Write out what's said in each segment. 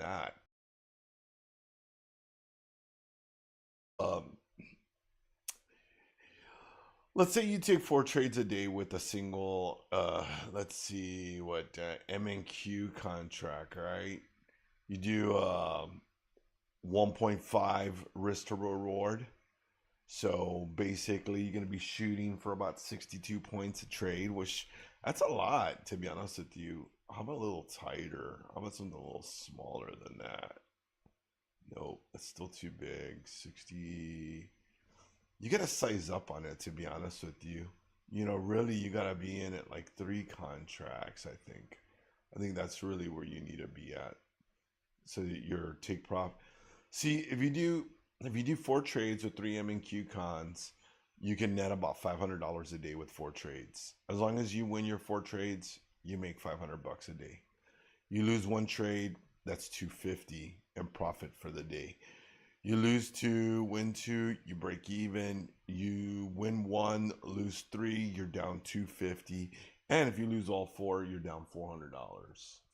that. Um, let's say you take 4 trades a day with a single, let's see what M&Q contract, right? You do 1.5 risk to reward. So basically, you're going to be shooting for about 62 points a trade, which that's a lot, to be honest with you. How about a little tighter? How about something a little smaller than that? Nope, that's still too big. 60. You got to size up on it, to be honest with you. Really, you got to be in at like 3 contracts, I think. I think that's really where you need to be at. So that your take profit. See, if you do 4 trades with 3 M&Q cons, you can net about $500 a day with 4 trades. As long as you win your 4 trades, you make $500 a day. You lose 1 trade, that's 250 in profit for the day. You lose 2, win 2, you break even. You win 1, lose 3, you're down 250. And if you lose all 4, you're down $400.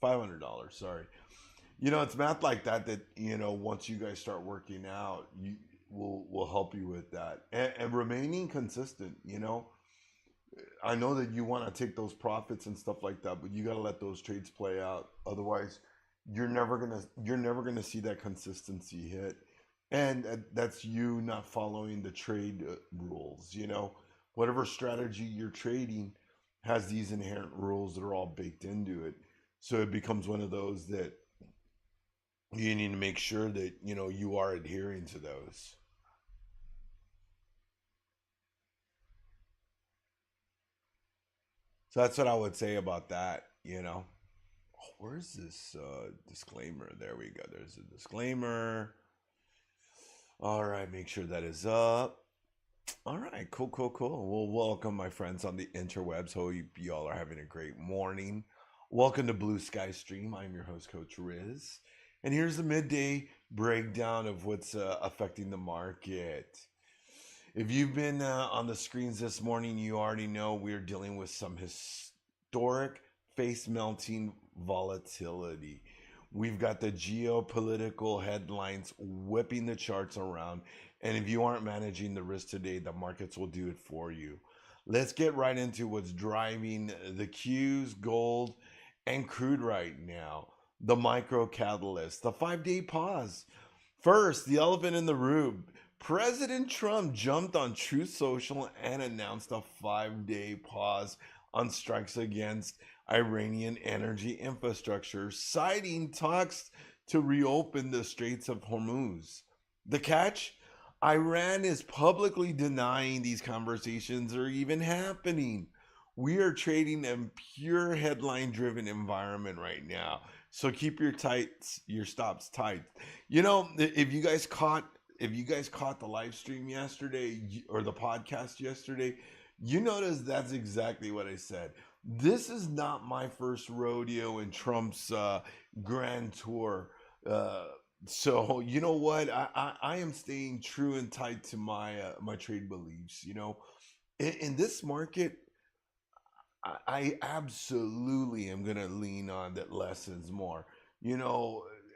$500, sorry. It's math like that once you guys start working out, you will help you with that. And remaining consistent. I know that you want to take those profits and stuff like that, but you got to let those trades play out. Otherwise, you're never gonna see that consistency hit. And that's you not following the trade rules. Whatever strategy you're trading has these inherent rules that are all baked into it. So it becomes one of those that you need to make sure that you are adhering to those. So that's what I would say about that. Oh, where's this disclaimer? There we go. There's a disclaimer. All right, make sure that is up. All right, cool, cool, cool. Well, welcome, my friends on the interwebs. Hope you all are having a great morning. Welcome to Blue Sky Stream. I'm your host, Coach Riz. And here's the midday breakdown of what's affecting the market. If you've been on the screens this morning, you already know we're dealing with some historic face melting volatility. We've got the geopolitical headlines whipping the charts around. And if you aren't managing the risk today, the markets will do it for you. Let's get right into what's driving the Qs, gold, and crude right now. The micro catalyst, the 5 day pause. First, the elephant in the room. President Trump jumped on Truth Social and announced a 5 day pause on strikes against Iranian energy infrastructure, citing talks to reopen the Straits of Hormuz. The catch? Iran is publicly denying these conversations are even happening. We are trading in pure headline driven environment right now. So keep your stops tight. If you guys caught the live stream yesterday or the podcast yesterday, you notice that's exactly what I said. This is not my first rodeo in Trump's grand tour. Uh, so you know what? I am staying true and tight to my trade beliefs. In this market, I absolutely am gonna lean on that lessons more.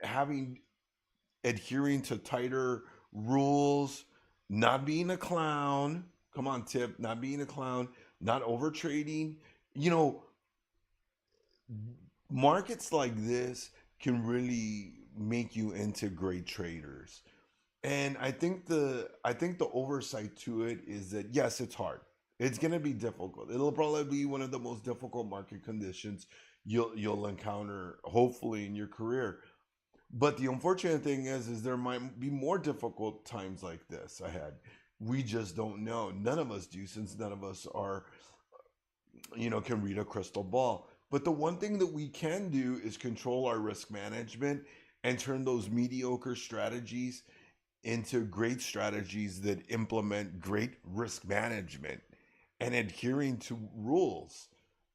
Having adhering to tighter rules, not being a clown. Come on, Tip, not being a clown, not over trading. You know, Markets like this can really make you into great traders. And I think the oversight to it is that yes, it's hard. It's gonna be difficult. It'll probably be one of the most difficult market conditions you'll encounter, hopefully, in your career. But the unfortunate thing is there might be more difficult times like this ahead. We just don't know. None of us do, since none of us can read a crystal ball. But the one thing that we can do is control our risk management and turn those mediocre strategies into great strategies that implement great risk management and adhering to rules,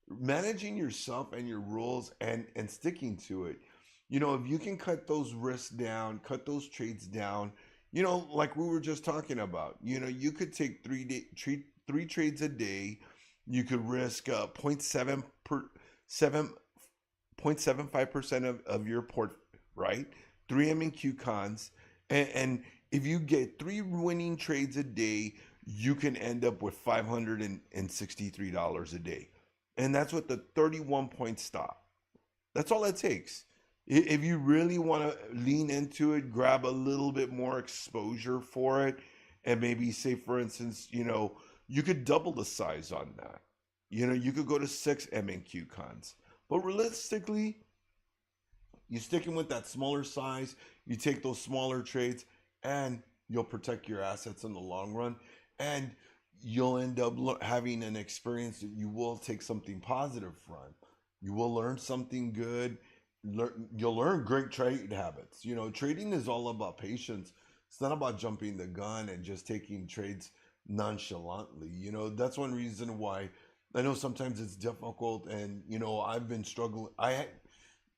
managing yourself and your rules, and sticking to it. If you can cut those risks down, cut those trades down, like we were just talking about, you could take 3 trades a day. You could risk 0.75% of your port, right? three MNQ cons, and if you get three winning trades a day, you can end up with $563 a day. And that's with the 31 point stop. That's all it takes. If you really want to lean into it, grab a little bit more exposure for it, and maybe say, for instance, you could double the size on that. You could go to six MNQ cons. But realistically, you sticking with that smaller size, you take those smaller trades, and you'll protect your assets in the long run. And you'll end up having an experience that you will take something positive from. You will learn something good. You'll learn great trade habits. Trading is all about patience. It's not about jumping the gun and just taking trades nonchalantly. That's one reason why I know sometimes it's difficult. And, I've been struggling. I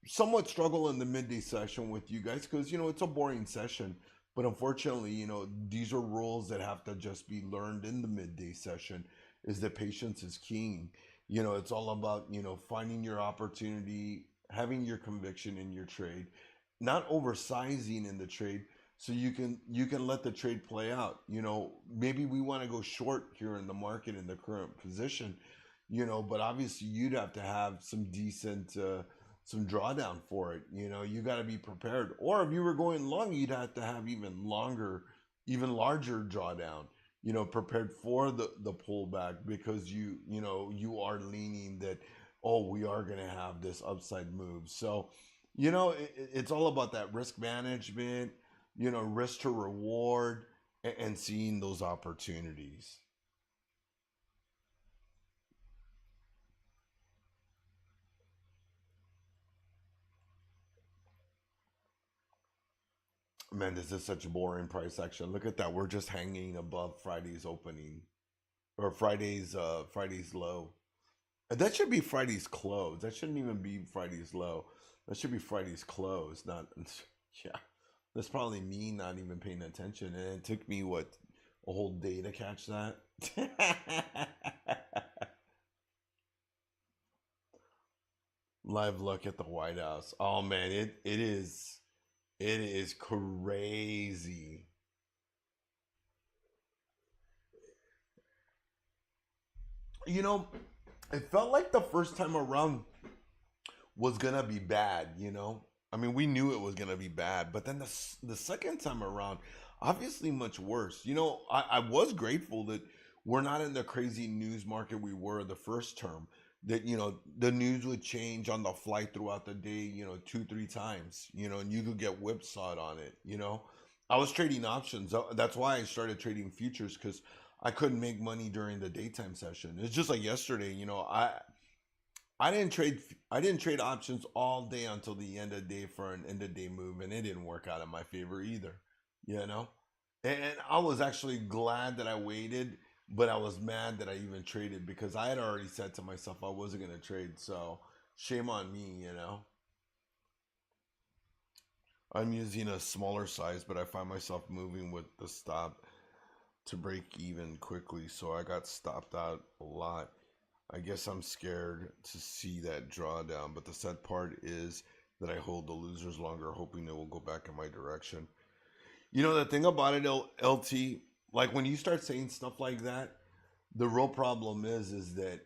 somewhat struggle in the midday session with you guys because, it's a boring session. But unfortunately, these are rules that have to just be learned in the midday session, is that patience is king. It's all about, finding your opportunity, having your conviction in your trade, not oversizing in the trade, so you can let the trade play out. Maybe we want to go short here in the market in the current position, but obviously you'd have to have some decent some drawdown for it. You got to be prepared. Or if you were going long, you'd have to have even larger drawdown, prepared for the pullback, because you are leaning that, oh, we are going to have this upside move. So, it's all about that risk management, risk to reward, and seeing those opportunities. Man, this is such a boring price action. Look at that. We're just hanging above Friday's opening, or Friday's low. That should be Friday's close. That shouldn't even be Friday's low. That should be Friday's close. Not, yeah. That's probably me not even paying attention. And it took me, what, a whole day to catch that? Live look at the White House. Oh man, it is crazy. You know, it felt like the first time around was gonna be bad. I mean, we knew it was gonna be bad, but then the second time around, obviously much worse. I was grateful that we're not in the crazy news market we were the first term. That the news would change on the fly throughout the day, two, three times, and you could get whipsawed on it. I was trading options. That's why I started trading futures, because I couldn't make money during the daytime session. It's just like yesterday. I didn't trade. I didn't trade options all day until the end of the day for an end of day move, and it didn't work out in my favor either. You know, and I was actually glad that I waited, but I was mad that I even traded, because I had already said to myself I wasn't gonna trade. So shame on me. I'm using a smaller size, but I find myself moving with the stop to break even quickly, so I got stopped out a lot. I guess I'm scared to see that drawdown, but the sad part is that I hold the losers longer, hoping it will go back in my direction. The thing about it, LT, like when you start saying stuff like that, the real problem is that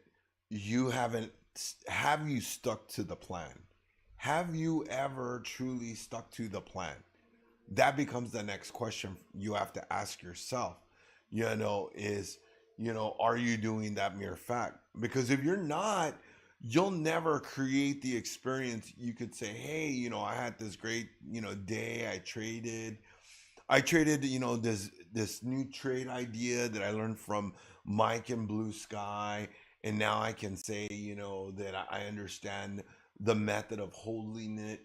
you haven't have you stuck to the plan? Have you ever truly stuck to the plan? That becomes the next question you have to ask yourself. Is are you doing that mere fact? Because if you're not, you'll never create the experience. You could say, hey, I had this great, day. I traded, this new trade idea that I learned from Mike and Blue Sky, and now I can say, that I understand the method of holding it.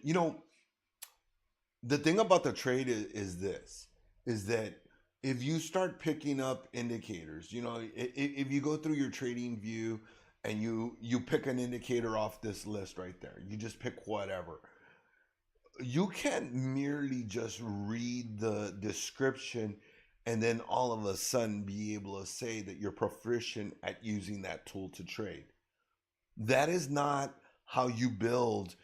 The thing about the trade is this, is that if you start picking up indicators, if you go through your trading view and you pick an indicator off this list right there, you just pick whatever. You can't merely just read the description and then all of a sudden be able to say that you're proficient at using that tool to trade. That is not how you build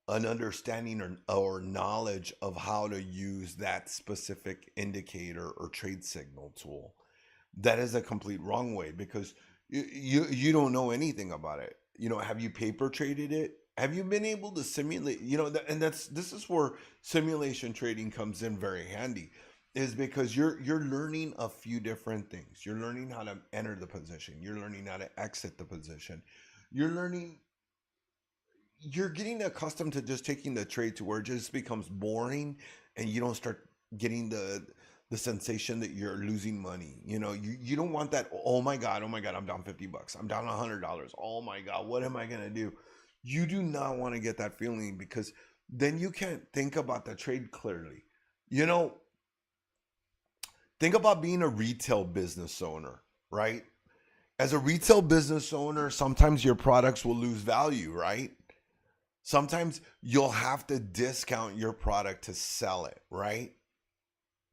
an understanding or knowledge of how to use that specific indicator or trade signal tool. That is a complete wrong way, because you don't know anything about it. Have you paper traded it? Have you been able to simulate? And this is where simulation trading comes in very handy, is because you're learning a few different things. You're learning how to enter the position. You're learning how to exit the position. You're learning. You're getting accustomed to just taking the trade to where it just becomes boring, and you don't start getting the sensation that you're losing money. You don't want that. Oh my god, I'm down $50, I'm down $100. Oh my god, what am I gonna do? You do not want to get that feeling, because then you can't think about the trade clearly. you know think about being a retail business owner, right? As a retail business owner, sometimes your products will lose value, right? Sometimes you'll have to discount your product to sell it, right?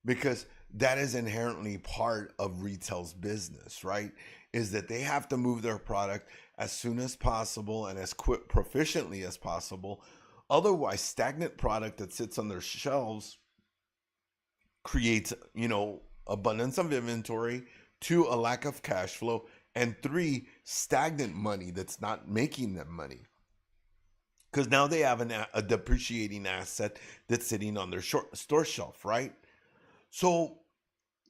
Because that is inherently part of retail's business, right? Is that they have to move their product as soon as possible and as quick proficiently as possible. Otherwise, stagnant product that sits on their shelves creates, abundance of inventory, 2, a lack of cash flow, and 3, stagnant money that's not making them money. Because now they have a depreciating asset that's sitting on their store shelf, right? So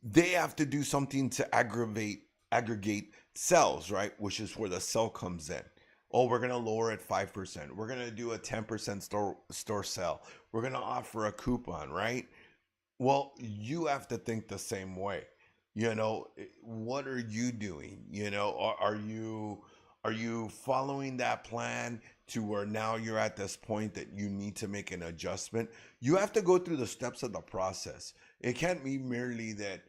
they have to do something to aggregate sales, right? Which is where the sell comes in. Oh, we're going to lower it 5%. We're going to do a 10% store sell. We're going to offer a coupon, right? Well, you have to think the same way. What are you doing? Are you following that plan to where now you're at this point that you need to make an adjustment? You have to go through the steps of the process. It can't be merely that,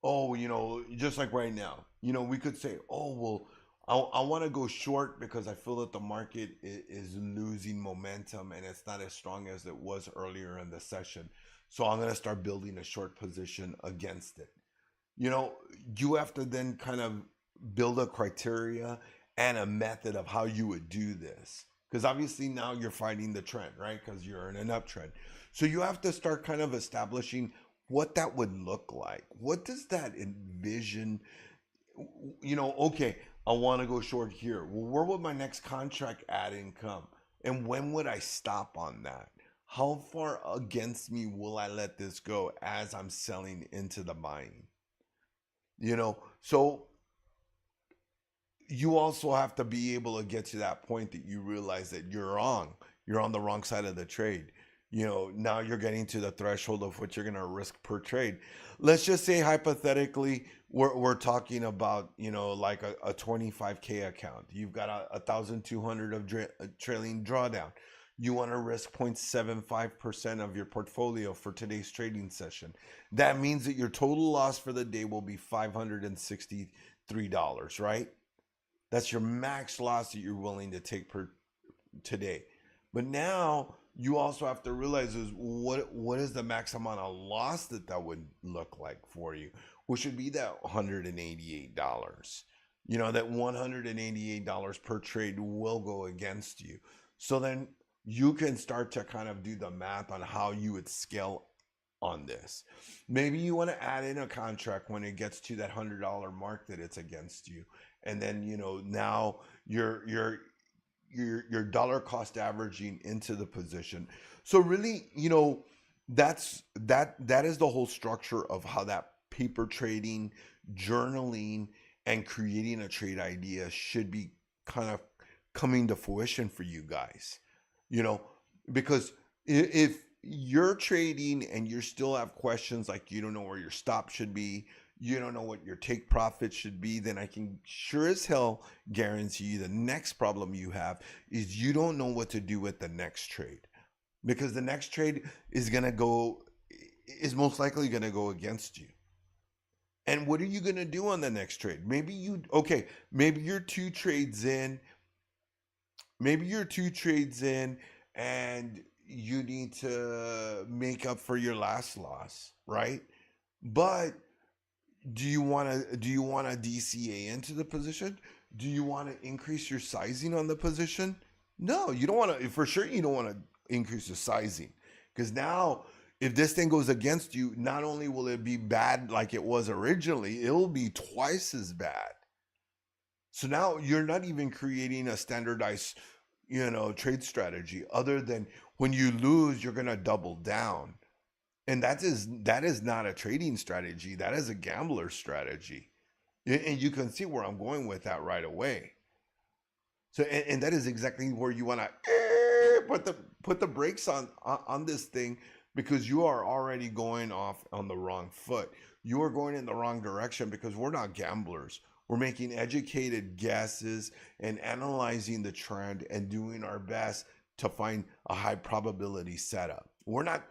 oh, just like right now, we could say, oh, well, I want to go short because I feel that the market is losing momentum and it's not as strong as it was earlier in the session. So I'm going to start building a short position against it. You have to then kind of build a criteria and a method of how you would do this. Because obviously now you're fighting the trend, right? Because you're in an uptrend. So you have to start kind of establishing what that would look like. What does that envision? Okay, I want to go short here. Well, where would my next contract add income? And when would I stop on that? How far against me will I let this go as I'm selling into the buying? So you also have to be able to get to that point that you realize that you're on the wrong side of the trade. Now you're getting to the threshold of what you're going to risk per trade. Let's just say hypothetically we're talking about like a 25K account. You've got a 1,200 of trailing drawdown. You want to risk 0.75% of your portfolio for today's trading session. That means that your total loss for the day will be $563, right? That's your max loss that you're willing to take per today. But now you also have to realize is what is the max amount of loss that would look like for you, which would be that $188. That $188 per trade will go against you. So then you can start to kind of do the math on how you would scale on this. Maybe you want to add in a contract when it gets to that $100 mark that it's against you. And then, now your dollar cost averaging into the position. So really, that is the whole structure of how that paper trading, journaling, and creating a trade idea should be kind of coming to fruition for you guys. Because if you're trading and you still have questions like you don't know where your stop should be, you don't know what your take profit should be, then I can sure as hell guarantee you the next problem you have is you don't know what to do with the next trade. Because the next trade is most likely going to go against you. And what are you going to do on the next trade? Maybe you're 2 trades in. Maybe you're 2 trades in and you need to make up for your last loss, right? But do you want to DCA into the position? Do you want to increase your sizing on the position? No, you don't want to. For sure, you don't want to increase the sizing. Because now, if this thing goes against you, not only will it be bad like it was originally, it will be twice as bad. So now you're not even creating a standardized, trade strategy other than when you lose, you're going to double down. And that is not a trading strategy. That is a gambler strategy. And you can see where I'm going with that right away. So, and that is exactly where you want to put the brakes on this thing, because you are already going off on the wrong foot. You are going in the wrong direction because we're not gamblers. We're making educated guesses and analyzing the trend and doing our best to find a high probability setup. We're not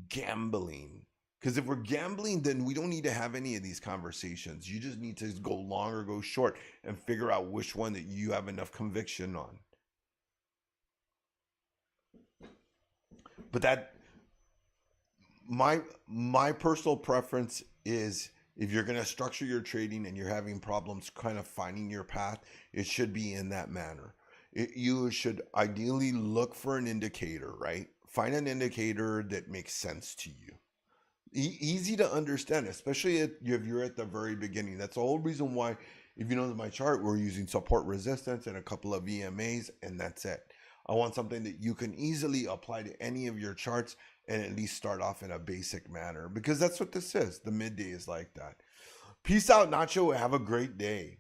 gambling. Because if we're gambling, then we don't need to have any of these conversations. You just need to go long or go short and figure out which one that you have enough conviction on. But that, my personal preference is, if you're going to structure your trading and you're having problems kind of finding your path, it should be in that manner. You should ideally look for an indicator, right? Find an indicator that makes sense to you. Easy to understand, especially if you're at the very beginning. That's the whole reason why, if you know my chart, we're using support, resistance, and a couple of EMAs, and that's it. I want something that you can easily apply to any of your charts and at least start off in a basic manner, because that's what this is. The midday is like that. Peace out, Nacho. Have a great day.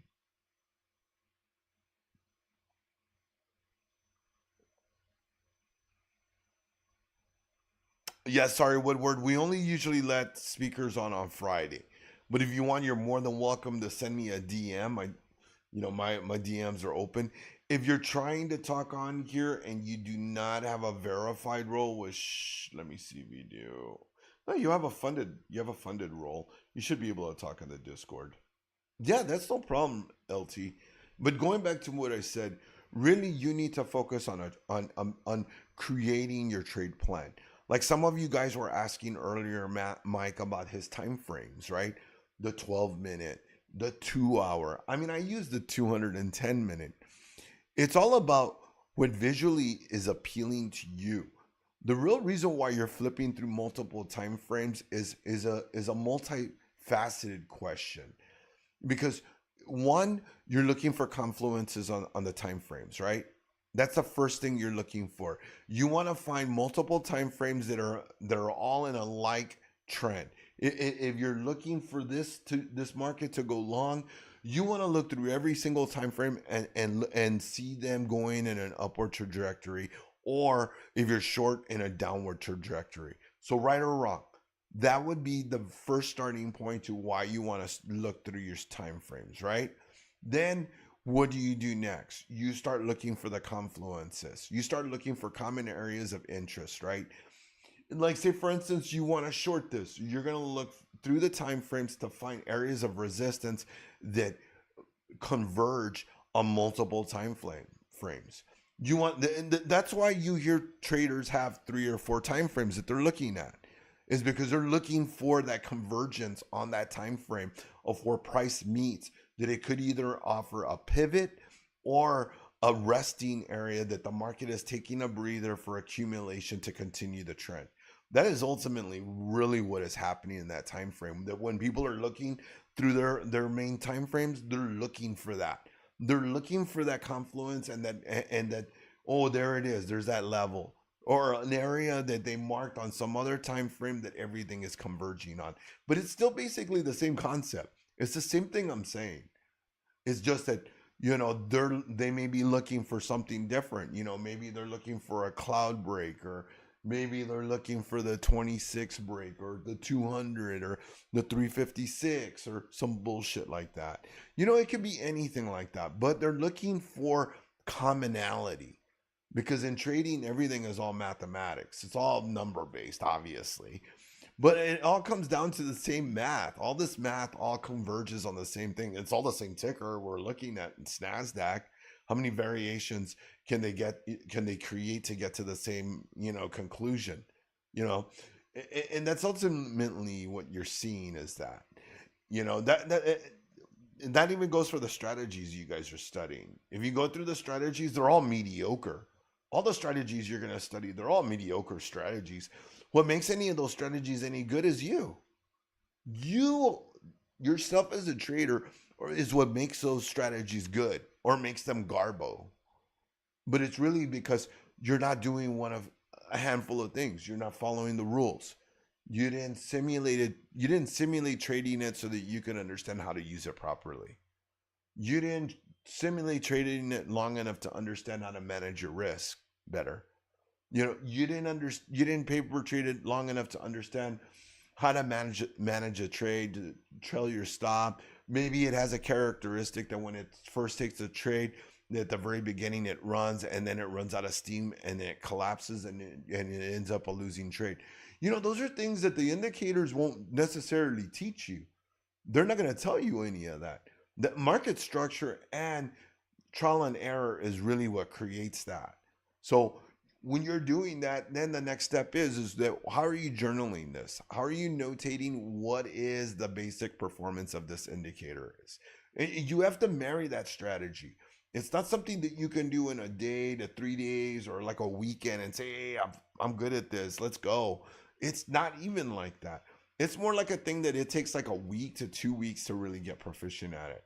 Yeah, sorry, Woodward. We only usually let speakers on Friday, but if you want, you're more than welcome to send me a DM. My DMs are open. If you're trying to talk on here and you do not have a verified role, which let me see if you do. No, you have a funded role. You should be able to talk on the Discord. Yeah, that's no problem, LT. But going back to what I said, really you need to focus on creating your trade plan. Like some of you guys were asking earlier, Mike, about his time frames, right? The 12-minute, the 2 hour. I mean, I use the 210-minute. It's all about what visually is appealing to you. The real reason why you're flipping through multiple time frames is a multifaceted question. Because one, you're looking for confluences on the time frames, right? That's the first thing you're looking for. You want to find multiple time frames that are all in a like trend. If you're looking for this market to go long, you want to look through every single time frame and see them going in an upward trajectory, or if you're short, in a downward trajectory. So right or wrong, that would be the first starting point to why you want to look through your time frames, right? Then what do you do next? You start looking for the confluences. You start looking for common areas of interest, right? Like, say for instance, you want to short this. You're going to look through the time frames to find areas of resistance that converge on multiple time frames. That's why you hear traders have 3 or 4 time frames that they're looking at, is because they're looking for that convergence on that time frame of where price meets, that it could either offer a pivot or a resting area, that the market is taking a breather for accumulation to continue the trend. That is ultimately really what is happening in that time frame. That when people are looking through their main time frames, they're looking for that. They're looking for that confluence and that oh, there it is. There's that level, or an area that they marked on some other time frame that everything is converging on. But it's still basically the same concept. It's the same thing I'm saying. It's just that, they may be looking for something different. Maybe they're looking for a cloud break, or maybe they're looking for the 26 break, or the 200, or the 356, or some bullshit like that. It could be anything like that, but they're looking for commonality, because in trading, everything is all mathematics. It's all number based, obviously. But it all comes down to the same math. All this math all converges on the same thing. It's all the same ticker we're looking at. It's NASDAQ. How many variations can they create to get to the same, conclusion? And that's ultimately what you're seeing, is that, that even goes for the strategies you guys are studying. If you go through the strategies, they're all mediocre. All the strategies you're going to study, they're all mediocre strategies. What makes any of those strategies any good is you. You yourself as a trader is what makes those strategies good or makes them garbo. But it's really because you're not doing one of a handful of things. You're not following the rules. You didn't simulate trading it so that you can understand how to use it properly. You didn't simulate trading it long enough to understand how to manage your risk better. You didn't paper trade it long enough to understand how to manage a trade, to trail your stop. Maybe it has a characteristic that when it first takes a trade, at the very beginning it runs and then it runs out of steam and then it collapses and it ends up a losing trade. Those are things that the indicators won't necessarily teach you. They're not going to tell you any of that. The market structure and trial and error is really what creates that. So when you're doing that, then the next step is that how are you journaling this? How are you notating what is the basic performance of this indicator is? And you have to marry that strategy. It's not something that you can do in a day to 3 days or like a weekend and say, hey, I'm good at this. Let's go. It's not even like that. It's more like a thing that it takes like a week to 2 weeks to really get proficient at it.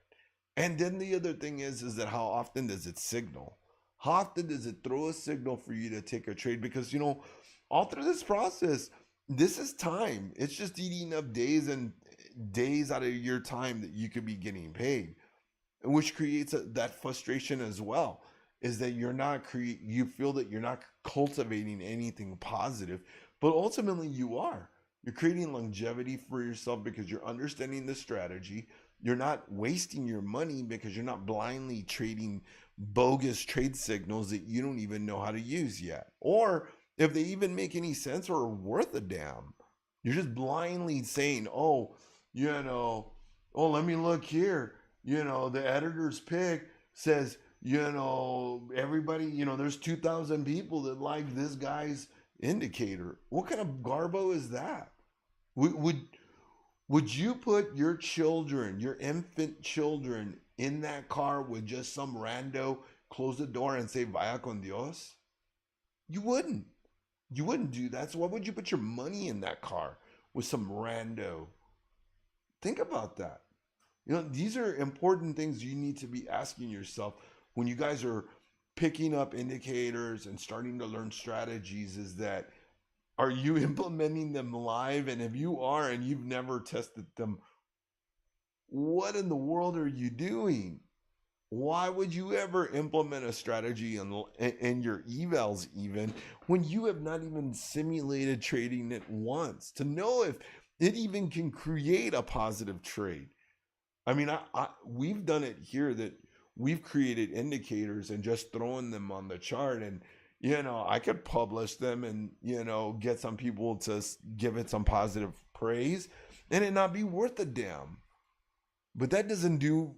And then the other thing is that how often does it signal? How often does it throw a signal for you to take a trade? Because, all through this process, this is time. It's just eating up days and days out of your time that you could be getting paid, which creates that frustration as well. Is that you feel that you're not cultivating anything positive, but ultimately you are. You're creating longevity for yourself because you're understanding the strategy. You're not wasting your money because you're not blindly trading bogus trade signals that you don't even know how to use yet. Or if they even make any sense or are worth a damn. You're just blindly saying, let me look here. The editor's pick says, everybody, there's 2,000 people that like this guy's indicator. What kind of garbo is that? Would you put your children, your infant children, in that car with just some rando close the door and say "Vaya con Dios"? You wouldn't. You wouldn't do that. So why would you put your money in that car with some rando? Think about that. These are important things you need to be asking yourself when you guys are picking up indicators and starting to learn strategies. Is that, are you implementing them live? And if you are and you've never tested them, what in the world are you doing? Why would you ever implement a strategy in your evals even when you have not even simulated trading it once to know if it even can create a positive trade? I mean, we've done it here that we've created indicators and just thrown them on the chart, and I could publish them and get some people to give it some positive praise and it not be worth a damn. But that doesn't do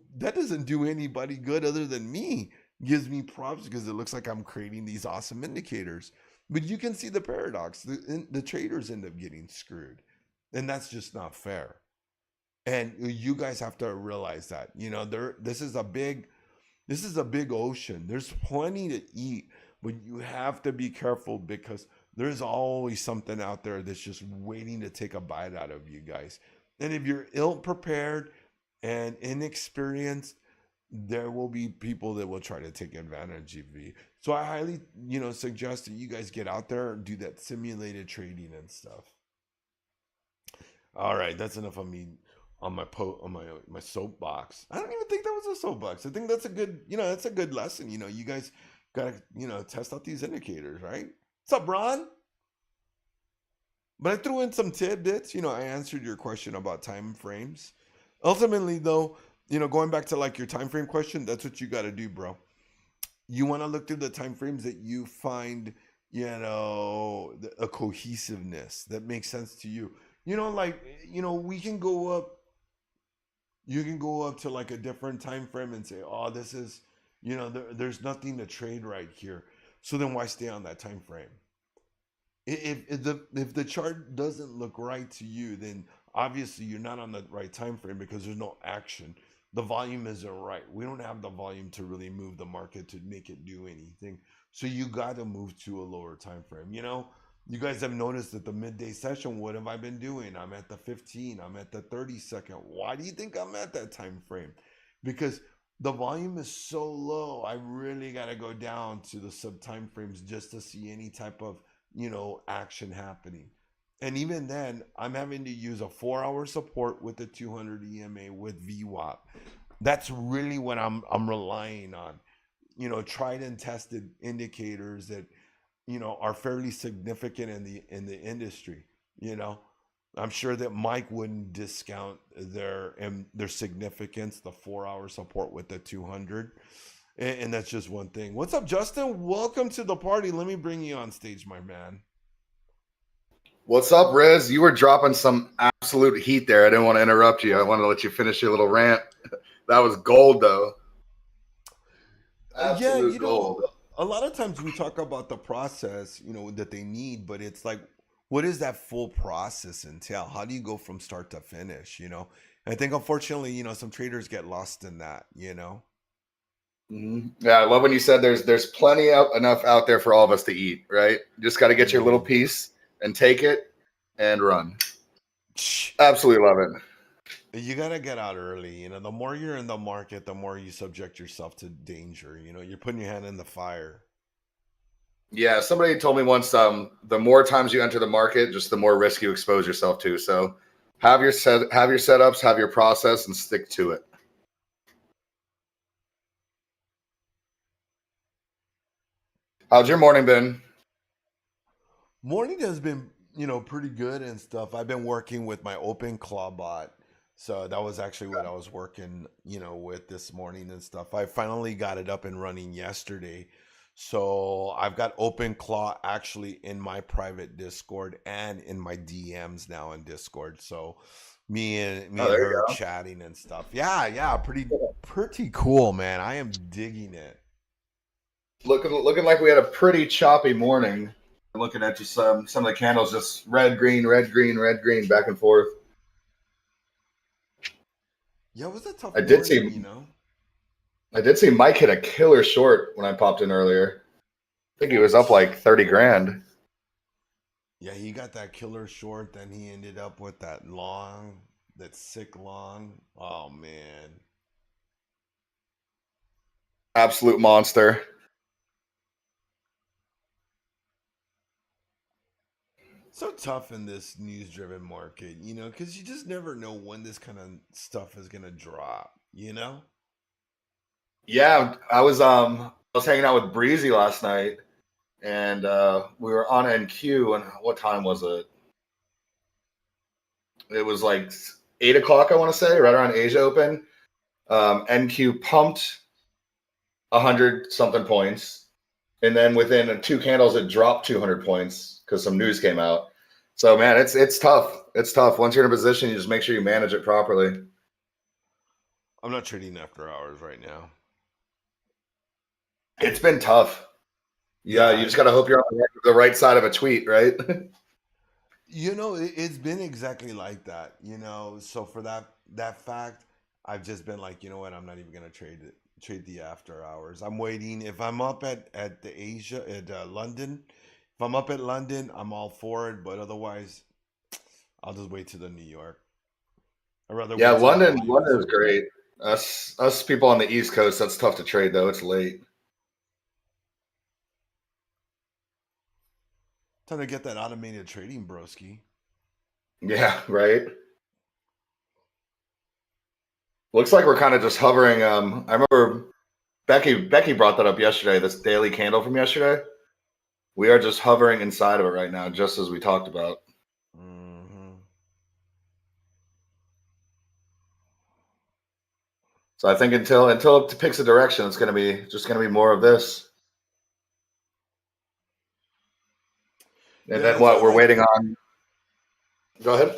anybody good other than me. Gives me props because it looks like I'm creating these awesome indicators. But you can see the paradox. The traders end up getting screwed. And that's just not fair. And you guys have to realize that. This is a big ocean. There's plenty to eat, but you have to be careful because there's always something out there that's just waiting to take a bite out of you guys. And if you're ill prepared and inexperienced, there will be people that will try to take advantage of you. So I highly, suggest that you guys get out there and do that simulated trading and stuff. All right, that's enough of me on my soapbox. I don't even think that was a soapbox. I think that's a good lesson. You guys gotta test out these indicators, right? What's up, Ron? But I threw in some tidbits. I answered your question about time frames. Ultimately, though, going back to like your time frame question, that's what you got to do, bro. You want to look through the time frames that you find, a cohesiveness that makes sense to you. We can go up. You can go up to like a different time frame and say, "Oh, this is, there's nothing to trade right here." So then, why stay on that time frame? If the chart doesn't look right to you, then obviously you're not on the right time frame because there's no action. The volume isn't right. We don't have the volume to really move the market to make it do anything. So you got to move to a lower time frame. You guys have noticed that the midday session, what have I been doing? I'm at the 15, I'm at the 30-second. Why do you think I'm at that time frame? Because the volume is so low. I really got to go down to the sub time frames just to see any type of, action happening. And even then, I'm having to use a 4-hour support with the 200 EMA with VWAP. That's really what I'm relying on. Tried and tested indicators that are fairly significant in the industry. You know, I'm sure that Mike wouldn't discount their significance, the 4-hour support with the 200, and that's just one thing. What's up, Justin? Welcome to the party. Let me bring you on stage, my man. What's up, Riz? You were dropping some absolute heat there. I didn't want to interrupt you. I wanted to let you finish your little rant. That was gold, though. Absolute gold. A lot of times we talk about the process, that they need, but it's like, what does that full process entail? How do you go from start to finish? I think unfortunately, some traders get lost in that. Mm-hmm. Yeah, I love when you said there's plenty enough out there for all of us to eat, right? You just got to get your little piece and take it and run. Absolutely love it. You got to get out early. The more you're in the market, the more you subject yourself to danger. You're putting your hand in the fire. Yeah, somebody told me once, the more times you enter the market, just the more risk you expose yourself to. So have your setups, have your process, and stick to it. How's your morning been? Morning has been, pretty good and stuff. I've been working with my open claw bot. So that was actually what I was working, with this morning and stuff. I finally got it up and running yesterday. So I've got open claw actually in my private Discord and in my DMs now in Discord. So me and her chatting and stuff. Yeah, pretty cool, man. I am digging it. Looking like we had a pretty choppy morning. Looking at just some of the candles, just red, green, red, green, red, green, back and forth. Yeah, it was a tough I did see Mike hit a killer short when I popped in earlier. I think he was up like 30 grand. Yeah, he got that killer short. Then he ended up with that sick long. Oh, man. Absolute monster. So tough in this news-driven market, because you just never know when this kind of stuff is going to drop, Yeah, I was hanging out with Breezy last night, and we were on NQ. And what time was it? It was like 8 o'clock, I want to say, right around Asia Open. NQ pumped 100 something points, and then within 2 candles, it dropped 200 points because some news came out. So man, it's tough. It's tough. Once you're in a position, you just make sure you manage it properly. I'm not trading after hours right now. It's been tough. Yeah, you just got to hope you're on the right side of a tweet, right? It's been exactly like that, So for that fact, I've just been like, you know what, I'm not even gonna trade the after hours. I'm waiting. If I'm up at the Asia at London, if I'm up at London, I'm all for it. But otherwise, I'll just wait to the New York. I'd rather yeah, London is great. Us people on the East Coast, that's tough to trade though. It's late. Time to get that automated trading, broski. Yeah, right. Looks like we're kind of just hovering. I remember Becky brought that up yesterday, this daily candle from yesterday. We are just hovering inside of it right now, just as we talked about. Mm-hmm. So I think until it picks a direction, it's gonna be more of this. And then what? We're waiting on. Go ahead.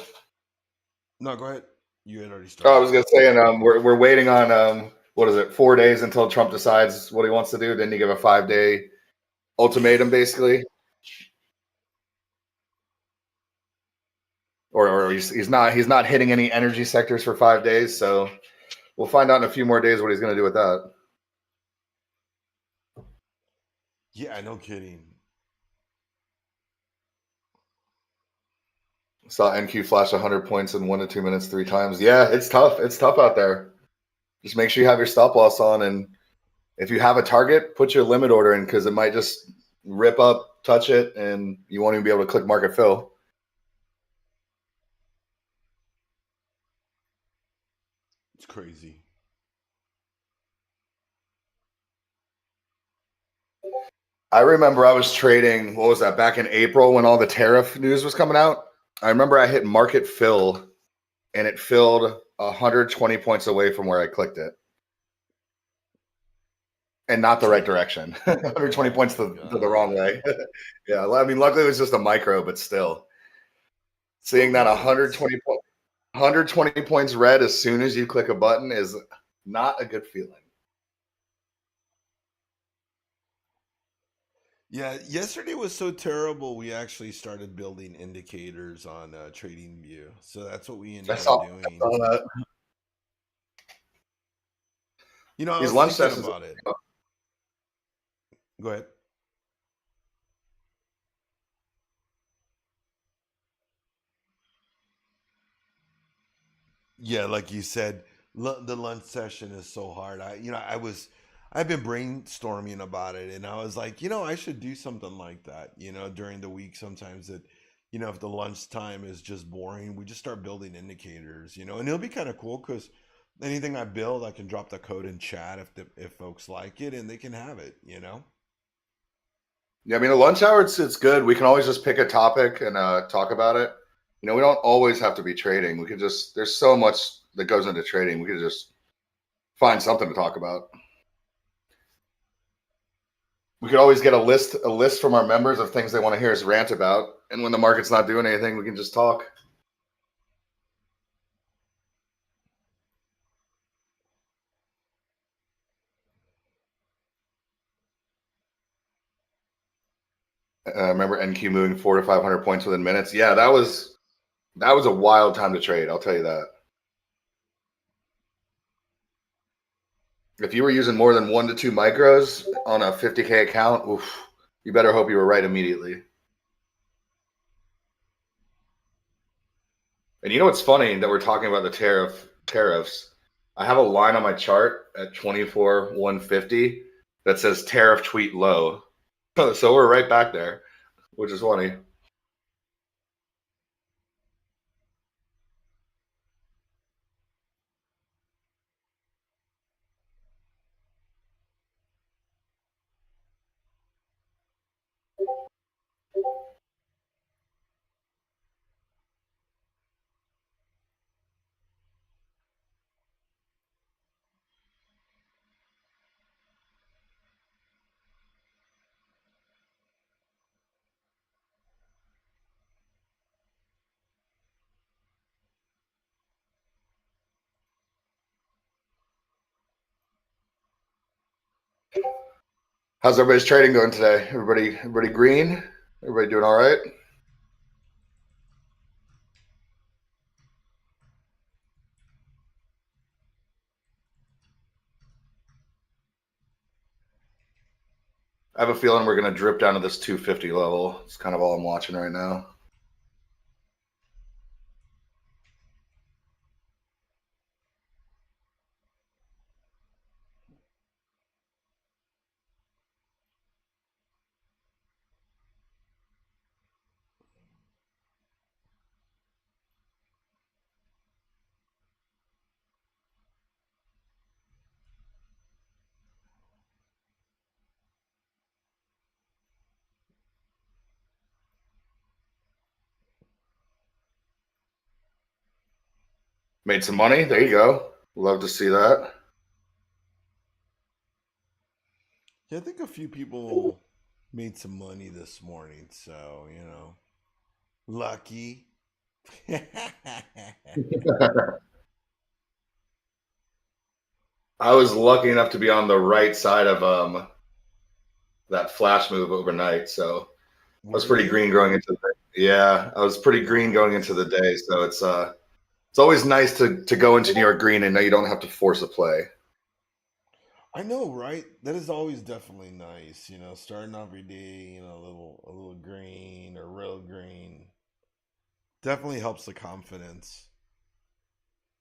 No, go ahead. You had already started. Oh, I was gonna say, and we're waiting on what is it? 4 days until Trump decides what he wants to do. Didn't he give a 5-day ultimatum, basically? Or he's not hitting any energy sectors for 5 days. So we'll find out in a few more days what he's gonna do with that. Yeah, no kidding. Saw NQ flash 100 points in 1 to 2 minutes 3 times. Yeah, it's tough. It's tough out there. Just make sure you have your stop loss on, and if you have a target, put your limit order in because it might just rip up, touch it, and you won't even be able to click market fill. It's crazy. I remember I was trading, what was that, back in April when all the tariff news was coming out? I remember I hit market fill and it filled 120 points away from where I clicked it. And not the right direction. 120 points to the wrong way. Yeah, I mean, luckily it was just a micro, but still. Seeing that 120 points red as soon as you click a button is not a good feeling. Yeah, yesterday was so terrible. We actually started building indicators on TradingView, so that's what we I ended up saw doing. that. You know, I These was lunch thinking sessions. about it. Go ahead. Yeah, like you said, the lunch session is so hard. I've been brainstorming about it, and I was like, I should do something like that. During the week, sometimes if the lunchtime is just boring, we just start building indicators. And it'll be kind of cool because anything I build, I can drop the code in chat if folks like it, and they can have it. Yeah, I mean, the lunch hour, it's good. We can always just pick a topic and talk about it. We don't always have to be trading. We could just, there's so much that goes into trading. We could just find something to talk about. We could always get a list from our members of things they want to hear us rant about. And when the market's not doing anything, we can just talk. Remember NQ moving 400 to 500 points within minutes. Yeah, that was a wild time to trade. I'll tell you that. If you were using more than 1 to 2 micros on a 50K account, oof, you better hope you were right immediately. And you know what's funny that we're talking about the tariffs? I have a line on my chart at 24,150 that says tariff tweet low. So we're right back there, which is funny. How's everybody's trading going today? Everybody green? Everybody doing all right? I have a feeling we're going to drip down to this 250 level. It's kind of all I'm watching right now. Made some money. There you go. Love to see that. Yeah, I think a few people made some money this morning, so lucky. I was lucky enough to be on the right side of that flash move overnight, so I was Were pretty green you? going into the yeah. I was pretty green going into the day, so it's always nice to go into New York green and know you don't have to force a play. I know, right? That is always definitely nice, starting off your day, a little green or real green. Definitely helps the confidence.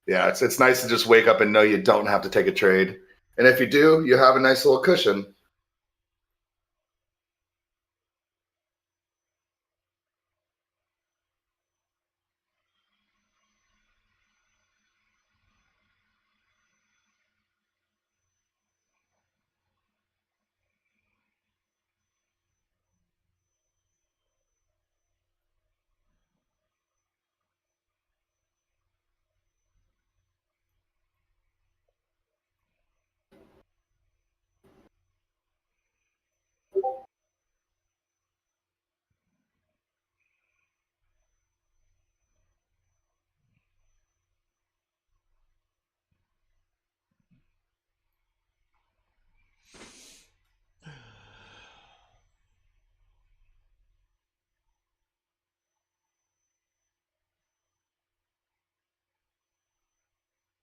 Yeah, it's nice to just wake up and know you don't have to take a trade. And if you do, you have a nice little cushion.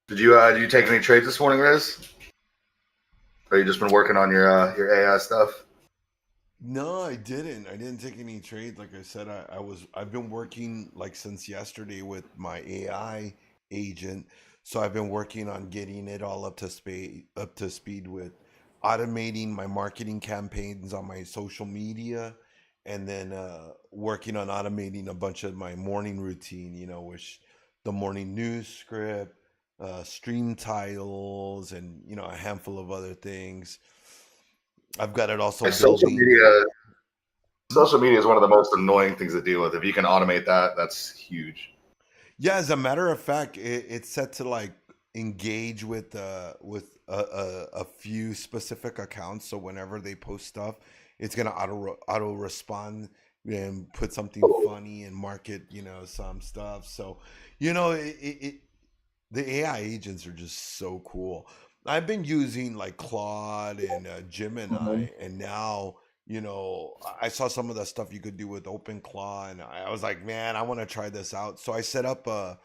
Did you take any trades this morning, Riz? Or you just been working on your AI stuff? No, I didn't. I didn't take any trades. Like I said, I've been working like since yesterday with my AI agent. So I've been working on getting it all up to speed with automating my marketing campaigns on my social media, and then working on automating a bunch of my morning routine, which the morning news script, stream titles, and a handful of other things. I've got it also My social building. media Hmm? social media is one of the most annoying things to deal with. If you can automate that, that's huge. Yeah, as a matter of fact, it's set to like engage with a few specific accounts. So whenever they post stuff, it's gonna auto respond and put something funny and market some stuff. So it the AI agents are just so cool. I've been using like Claude and Gemini, Mhm. and now I saw some of the stuff you could do with OpenClaw, and I was like, man, I want to try this out. So I set up a,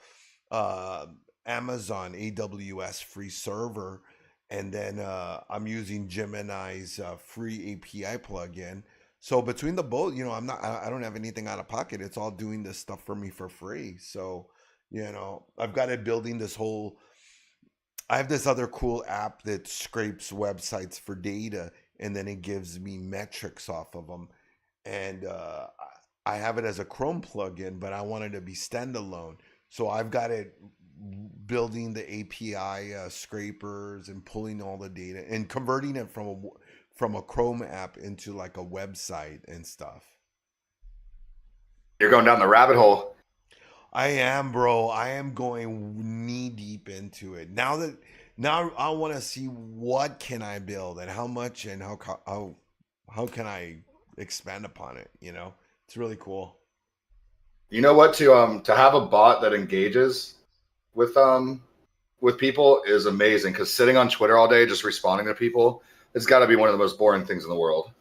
uh Amazon AWS free server, and then I'm using Gemini's free API plugin. So between the both, I don't have anything out of pocket. It's all doing this stuff for me for free. So I've got it building this whole. I have this other cool app that scrapes websites for data, and then it gives me metrics off of them. And I have it as a Chrome plugin, but I wanted to be standalone. So I've got it building the API scrapers and pulling all the data and converting it from a Chrome app into like a website and stuff. You're going down the rabbit hole. I am, bro. I am going knee deep into it. Now I want to see what can I build and how much and how can I expand upon it, It's really cool. You know what? To have a bot that engages with with people is amazing because sitting on Twitter all day just responding to people, it's got to be one of the most boring things in the world.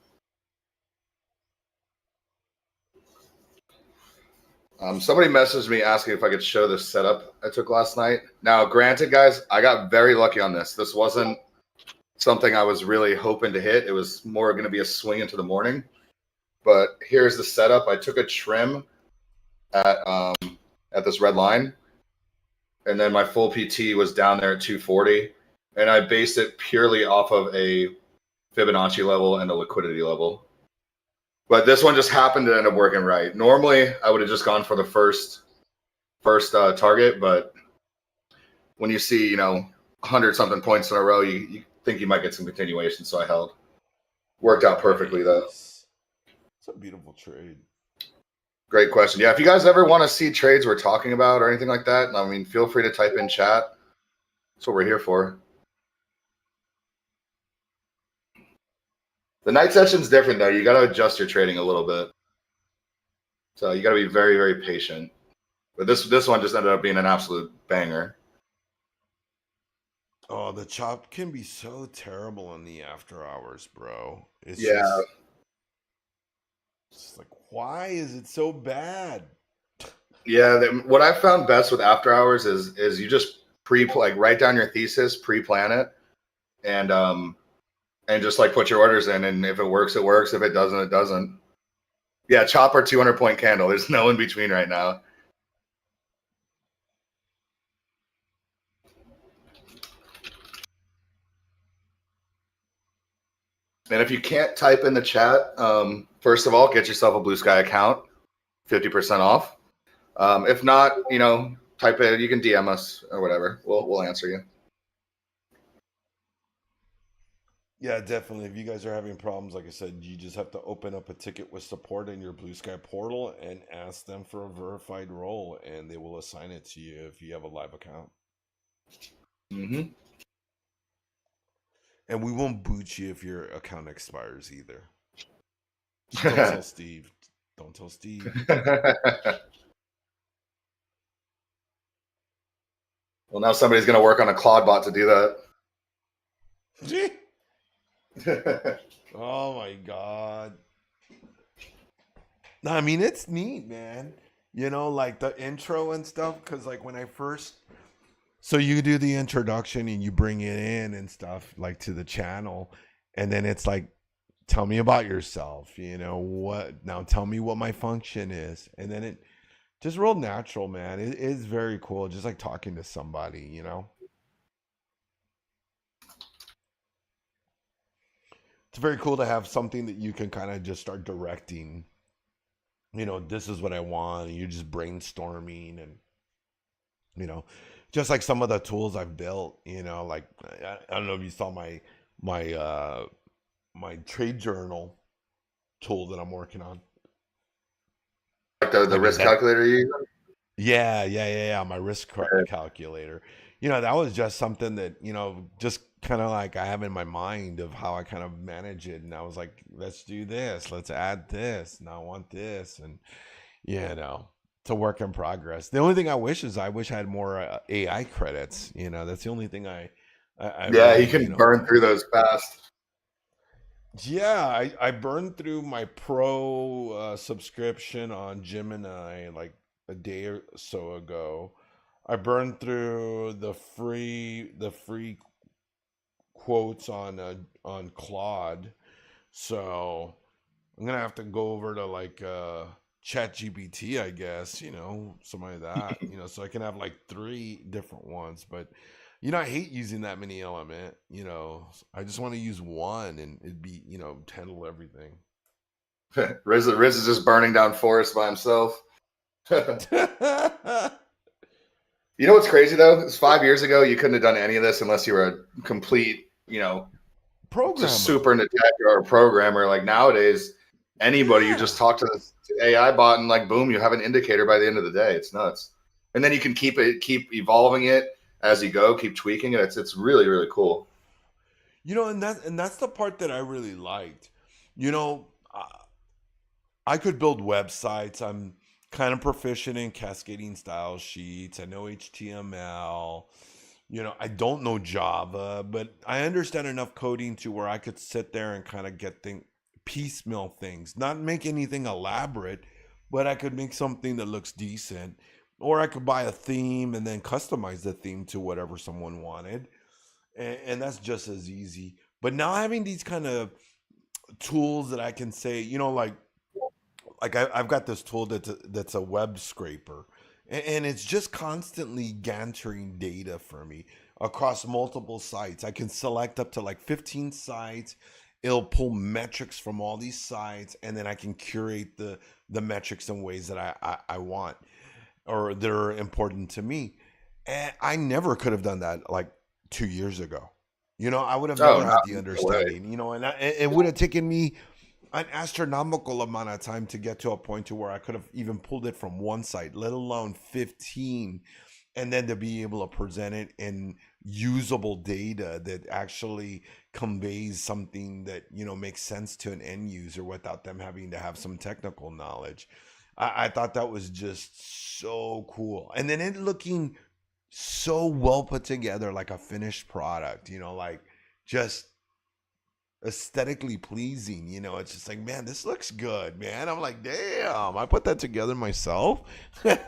Somebody messaged me asking if I could show this setup I took last night. Now, granted, guys, I got very lucky on this. This wasn't something I was really hoping to hit. It was more going to be a swing into the morning. But here's the setup. I took a trim at this red line, and then my full PT was down there at 240, and I based it purely off of a Fibonacci level and a liquidity level. But this one just happened to end up working right. Normally, I would have just gone for the first target, but when you see 100 something points in a row, you think you might get some continuation. So I held. Worked out perfectly though. Nice. It's a beautiful trade. Great question. Yeah, if you guys ever want to see trades we're talking about or anything like that, I mean, feel free to type in chat. That's what we're here for. The night session's different though. You got to adjust your trading a little bit. So you got to be very, very patient. But this one just ended up being an absolute banger. Oh, the chop can be so terrible in the after hours, bro. Yeah, It's just like, why is it so bad? yeah. What I found best with after hours is you just write down your thesis, pre-plan it, and and just like put your orders in. And if it works, it works. If it doesn't, it doesn't. Yeah, chopper 200-point candle. There's no in between right now. And if you can't type in the chat, first of all, get yourself a Blue Sky account, 50% off. If not, type it. You can DM us or whatever. We'll answer you. Yeah, definitely. If you guys are having problems, like I said, you just have to open up a ticket with support in your Blue Sky portal and ask them for a verified role, and they will assign it to you if you have a live account. Mm-hmm. And we won't boot you if your account expires either. Just don't tell Steve. Don't tell Steve. Well, now somebody's going to work on a Claude bot to do that. Oh my God. No, I mean, it's neat, man. Like the intro and stuff. Because like when I first... So you do the introduction and you bring it in and stuff like to the channel. And then it's like, tell me about yourself. Now tell me what my function is. And then it just real natural, man. It is very cool. Just like talking to somebody, It's very cool to have something that you can kind of just start directing. This is what I want. And you're just brainstorming and, just like some of the tools I've built, like, I don't know if you saw my trade journal tool that I'm working on. Like the risk calculator you use? Yeah. My risk calculator. That was just something that, just kind of like I have in my mind of how I kind of manage it. And I was like, let's do this. Let's add this. And I want this. And, it's a work in progress. The only thing I wish I had more AI credits. That's the only thing I really, you can burn through those fast. Yeah, I burned through my pro subscription on Gemini like a day or so ago. I burned through the free quotes on Claude. So I'm gonna have to go over to like ChatGPT, I guess, something like that, so I can have like 3 different ones. But I hate using that many element, I just want to use one and it'd be, handle everything. Riz is just burning down forests by himself. You know what's crazy though? It's 5 years ago. You couldn't have done any of this unless you were a complete, programmer, just super into tech or a programmer. Like nowadays, anybody, you just talk to the AI bot and like, boom, you have an indicator by the end of the day. It's nuts. And then you can keep evolving it as you go, keep tweaking it. It's really, really cool. And that's the part that I really liked. I could build websites. I'm kind of proficient in cascading style sheets. I know HTML. I don't know Java, but I understand enough coding to where I could sit there and kind of get piecemeal things, not make anything elaborate, but I could make something that looks decent. Or I could buy a theme and then customize the theme to whatever someone wanted. And that's just as easy. But now having these kind of tools that I can say, like I've got this tool that's a web scraper, and it's just constantly gantering data for me across multiple sites. I can select up to like 15 sites. It'll pull metrics from all these sites, and then I can curate the metrics in ways that I want or that are important to me. And I never could have done that like 2 years ago. I would have never had the understanding, and it would have taken me an astronomical amount of time to get to a point to where I could have even pulled it from one site, let alone 15, and then to be able to present it in usable data that actually conveys something that, makes sense to an end user without them having to have some technical knowledge. I thought that was just so cool. And then it looking so well put together, like a finished product, like just aesthetically pleasing. It's just like, man, this looks good, man. I'm like, damn, I put that together myself. Right?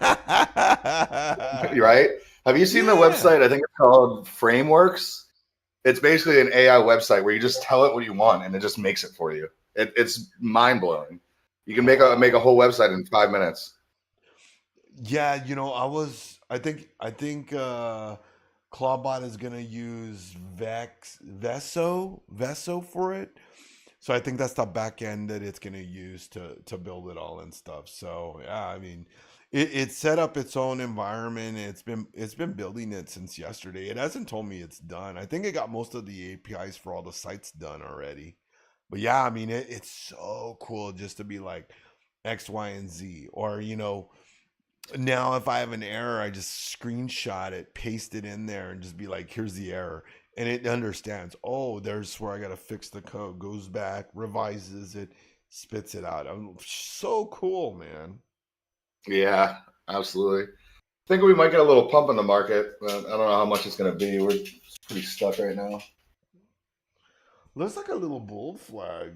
Have you seen the website? I think it's called Frameworks. It's basically an AI website where you just tell it what you want and it just makes it for you. It's mind blowing. You can make a whole website in 5 minutes. Yeah, I think Clawbot is gonna use Veso for it. So I think that's the back end that it's gonna use to build it all and stuff. So yeah, I mean, it set up its own environment. It's been building it since yesterday. It hasn't told me it's done. I think it got most of the APIs for all the sites done already. But yeah, I mean, it's so cool just to be like X, Y, and Z, or now if I have an error, I just screenshot it, paste it in there, and just be like, here's the error. And it understands, oh, there's where I got to fix the code, goes back, revises it, spits it out. So cool, man. Yeah, absolutely. I think we might get a little pump in the market, but I don't know how much it's going to be. We're pretty stuck right now. Looks like a little bull flag.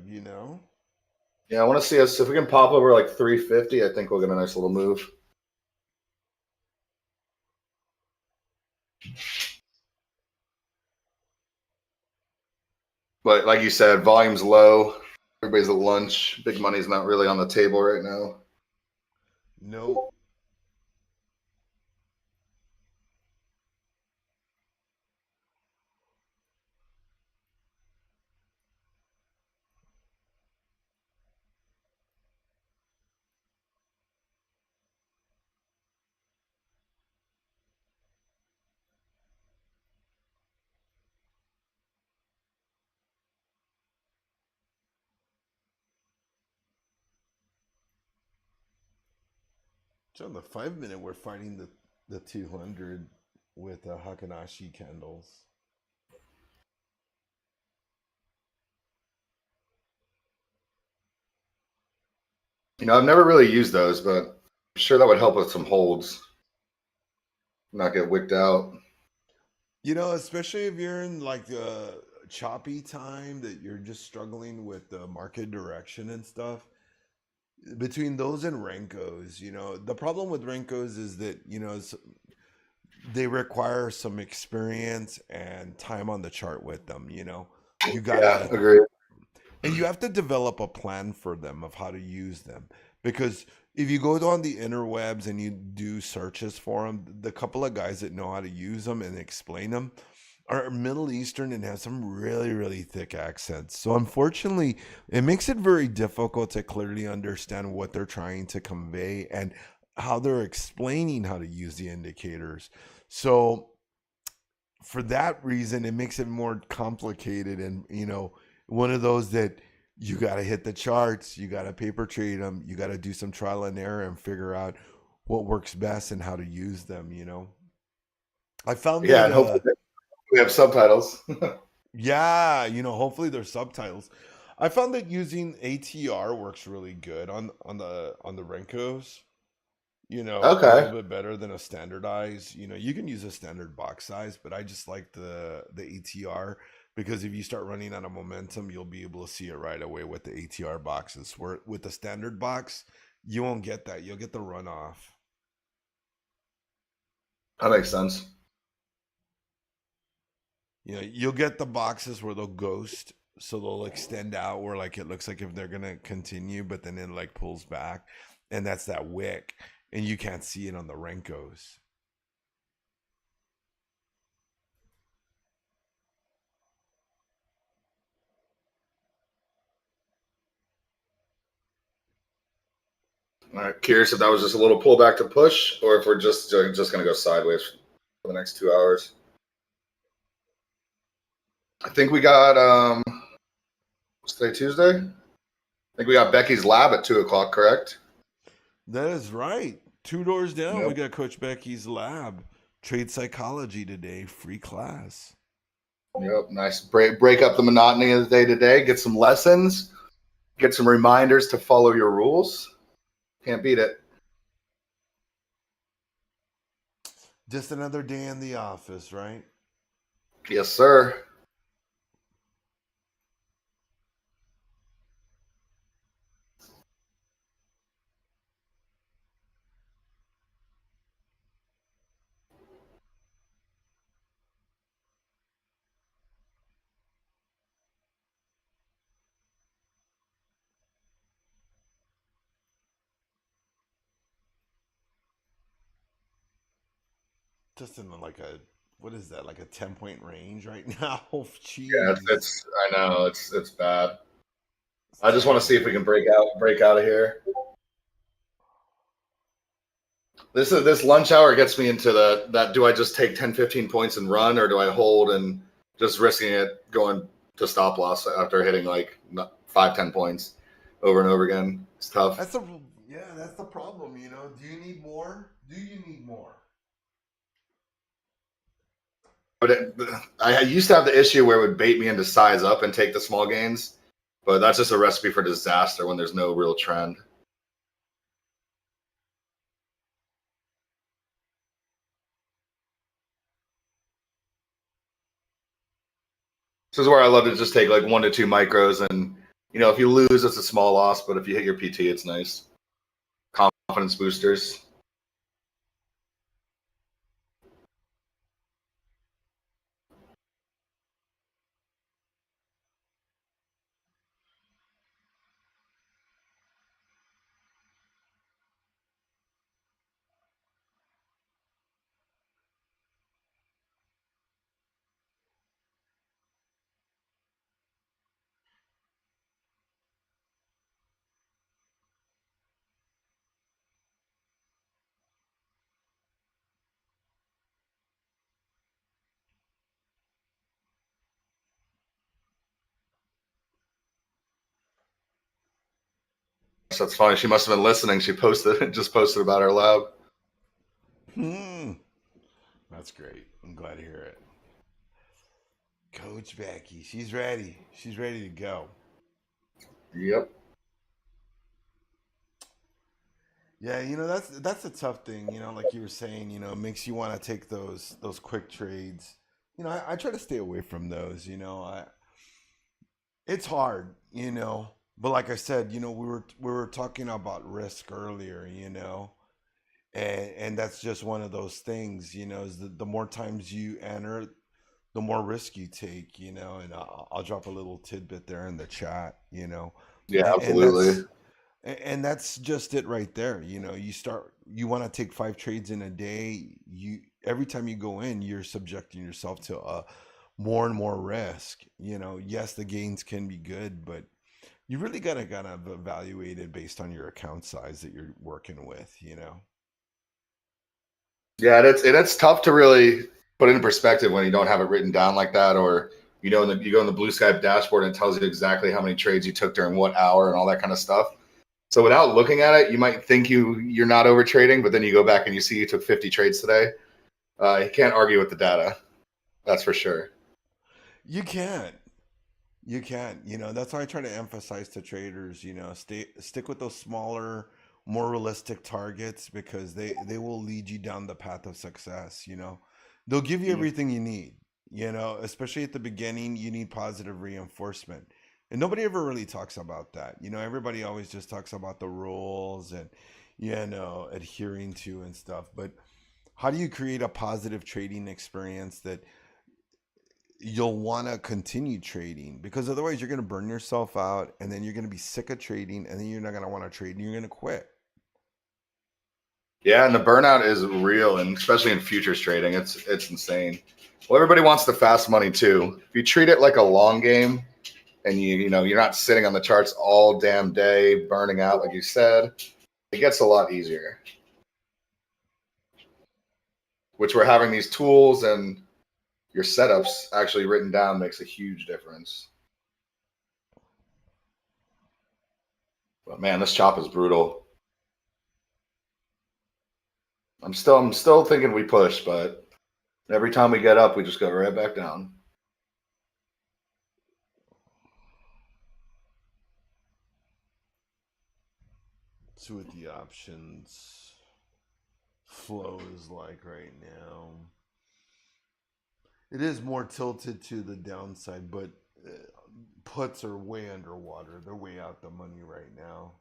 Yeah, I want to see us if we can pop over like 350. I think we'll get a nice little move. But like you said, volume's low. Everybody's at lunch. Big money's not really on the table right now. Nope. So on the 5 minute, we're fighting the 200 with Hakanashi candles. I've never really used those, but I'm sure that would help with some holds. Not get wicked out. Especially if you're in like a choppy time that you're just struggling with the market direction and stuff. Between those and Renkos, the problem with Renkos is that, they require some experience and time on the chart with them. You Yeah, gotta, agree. and you have to develop a plan for them of how to use them, because if you go on the interwebs and you do searches for them, the couple of guys that know how to use them and explain them are Middle Eastern and have some really, really thick accents. So unfortunately, it makes it very difficult to clearly understand what they're trying to convey and how they're explaining how to use the indicators. So for that reason, it makes it more complicated, and one of those that you got to hit the charts, you got to paper trade them, you got to do some trial and error and figure out what works best and how to use them. I found Yeah, that and hopefully we have subtitles. yeah, hopefully there's subtitles. I found that using ATR works really good on the Renkos. A little Okay. bit better than a standardized. You can use a standard box size, but I just like the ATR, because if you start running out of momentum, you'll be able to see it right away with the ATR boxes. Where with the standard box, you won't get that. You'll get the runoff. That makes sense. You'll get the boxes where they'll ghost, so they'll extend out where like it looks like if they're gonna continue, but then it like pulls back, and that's that wick, and you can't see it on the Renkos. All right. Curious if that was just a little pullback to push, or if we're just going to go sideways for the next 2 hours. I think we got what's today, Tuesday? I think we got Becky's lab at 2 o'clock. Correct? That is right. Two doors down, we Yep. got Coach Becky's lab. Trade psychology today, free class. Yep. Nice. Break up the monotony of the day today. Get some lessons. Get some reminders to follow your rules. Can't beat it. Just another day in the office, right? Yes, sir. just in like a, what is that, like a 10-point range right now? Yeah, Jeez, I know it's bad. it's I just want to see if we terrible. can break out of here. This lunch hour gets me into that do I just take 10, 15 points and run, or do I hold and just risking it going to stop loss after hitting like 5, 10 points over and over again? It's tough. That's the Yeah, that's the problem. Do you need more? Do you need more? But I used to have the issue where it would bait me into size up and take the small gains, but that's just a recipe for disaster when there's no real trend. This is where I love to just take like 1 to 2 micros, and if you lose, it's a small loss, but if you hit your PT, it's nice. Confidence boosters. So that's funny. She must have been listening. She just posted about our lab. Hmm. That's great. I'm glad to hear it. Coach Becky, she's ready. She's ready to go. Yep. Yeah, that's a tough thing. Like you were saying, it makes you want to take those quick trades. I try to stay away from those. It's hard. But like I said, we were talking about risk earlier. And that's just one of those things. Is the more times you enter, the more risk you take. And I'll drop a little tidbit there in the chat. Yeah, and, and absolutely. that's and that's just it right there. You want to take 5 trades in a day. Every time you go in, you're subjecting yourself to more and more risk. Yes, the gains can be good, but you really gotta kind of evaluate it based on your account size that you're working with. Yeah, and it's tough to really put it in perspective when you don't have it written down like that, or you go in the Blue Sky dashboard and it tells you exactly how many trades you took during what hour and all that kind of stuff. So without looking at it, you might think you're not over trading, but then you go back and you see you took 50 trades today. You can't argue with the data. That's for sure. You can't. You can't. That's why I try to emphasize to traders. Stick with those smaller, more realistic targets because they will lead you down the path of success. They'll give you everything you need. Especially at the beginning, you need positive reinforcement. And nobody ever really talks about that. Everybody always just talks about the rules and adhering to and stuff. But how do you create a positive trading experience that you'll want to continue trading, because otherwise you're going to burn yourself out and then you're going to be sick of trading and then you're not going to want to trade and you're going to quit. Yeah, and the burnout is real, and especially in futures trading, it's insane. Well, everybody wants the fast money too. If you treat it like a long game, and you're not sitting on the charts all damn day burning out, like you said, it gets a lot easier. Which we're having these tools and your setups actually written down makes a huge difference. But man, this chop is brutal. I'm still thinking we push, but every time we get up, we just go right back down. See what the options flow is like right now. It is more tilted to the downside, but puts are way underwater. They're way out the money right now.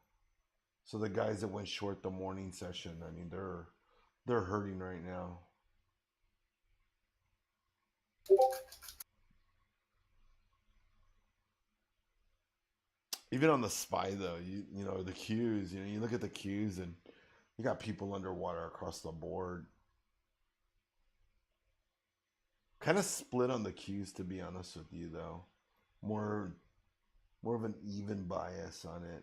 So the guys that went short the morning session, I mean, they're hurting right now. Even on the SPY though, the Qs, you look at the Qs and you got people underwater across the board. Kind of split on the cues, to be honest with you, though. More, more of an even bias on it.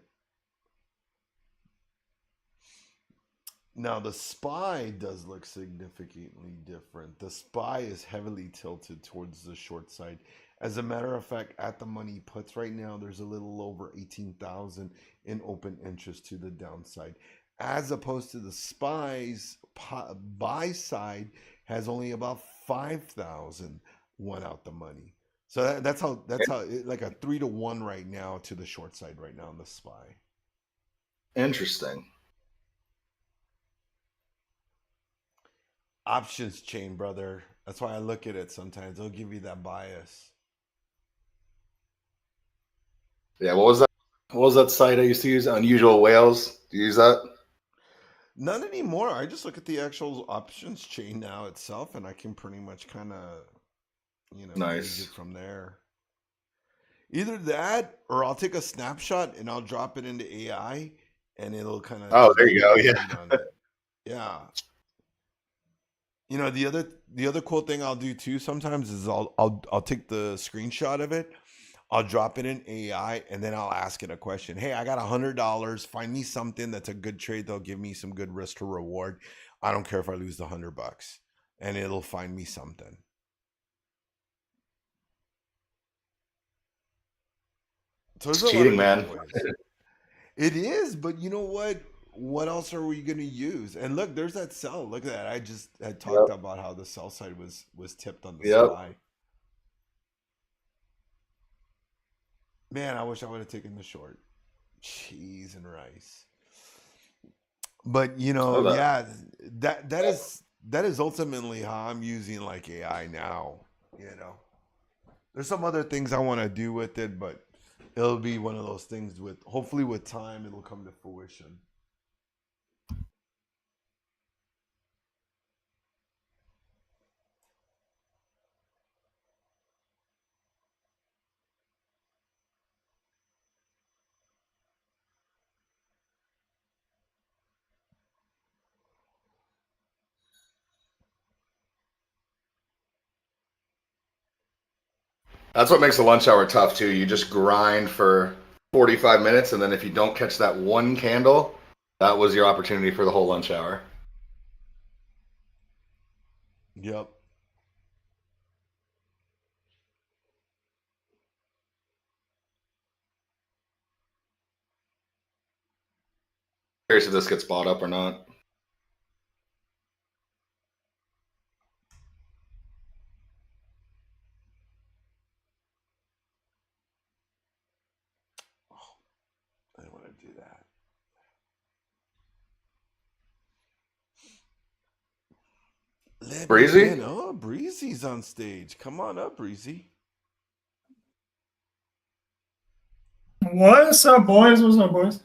Now, the SPY does look significantly different. The SPY is heavily tilted towards the short side. As a matter of fact, at the money puts right now, there's a little over 18,000 in open interest to the downside. As opposed to the SPY's buy side has only about 5,000 one out the money. So that's how like a 3 to 1 right now to the short side right now in the SPY. Interesting. Options chain, brother. That's why I look at it sometimes. They'll give you that bias. Yeah, what was that? What was that site I used to use? Unusual Whales. Do you use that? Not anymore. I just look at the actual options chain now itself, and I can pretty much kind of, gauge it Nice. from there. Either that, or I'll take a snapshot and I'll drop it into AI, and it'll kind of Oh, just there give you me go. a Yeah. read on it. Yeah. The other cool thing I'll do too sometimes is I'll take the screenshot of it. I'll drop it in AI and then I'll ask it a question. Hey, I got $100. Find me something that's a good trade. They'll give me some good risk to reward. I don't care if I lose the $100, and it'll find me something. So there's It's a lot of cheating, different man. ways. It is, but you know what? What else are we going to use? And look, there's that sell. Look at that. I just had talked Yep. about how the sell side was tipped on the Yep. SPY. Man, I wish I would have taken the short. Cheese and rice. But Oh, that. yeah, that is ultimately how I'm using like AI now. You know, there's some other things I want to do with it, but it'll be one of those things with hopefully with time it'll come to fruition. That's what makes the lunch hour tough too. You just grind for 45 minutes, and then if you don't catch that one candle, that was your opportunity for the whole lunch hour. Yep. Curious if this gets bought up or not. Oh, I don't want to do that. Let me Breezy? in. Oh, Breezy's on stage. Come on up, Breezy. What's up, boys? What's up, boys?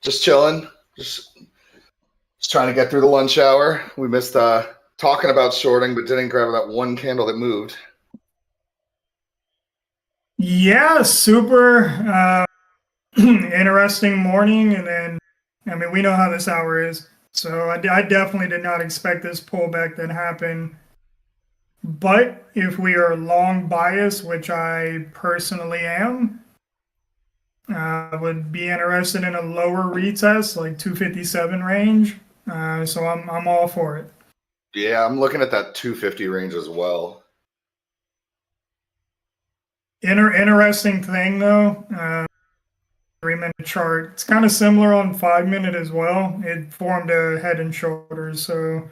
Just chilling. Just trying to get through the lunch hour. We missed talking about shorting, but didn't grab that one candle that moved. Yeah, super interesting morning. And then, I mean, we know how this hour is. So I definitely did not expect this pullback that happened. But if we are long bias, which I personally am, I would be interested in a lower retest, like 257 range. So I'm all for it. Yeah, I'm looking at that 250 range as well. Interesting thing though, 3-minute chart. It's kind of similar on 5-minute as well. It formed a head and shoulders. So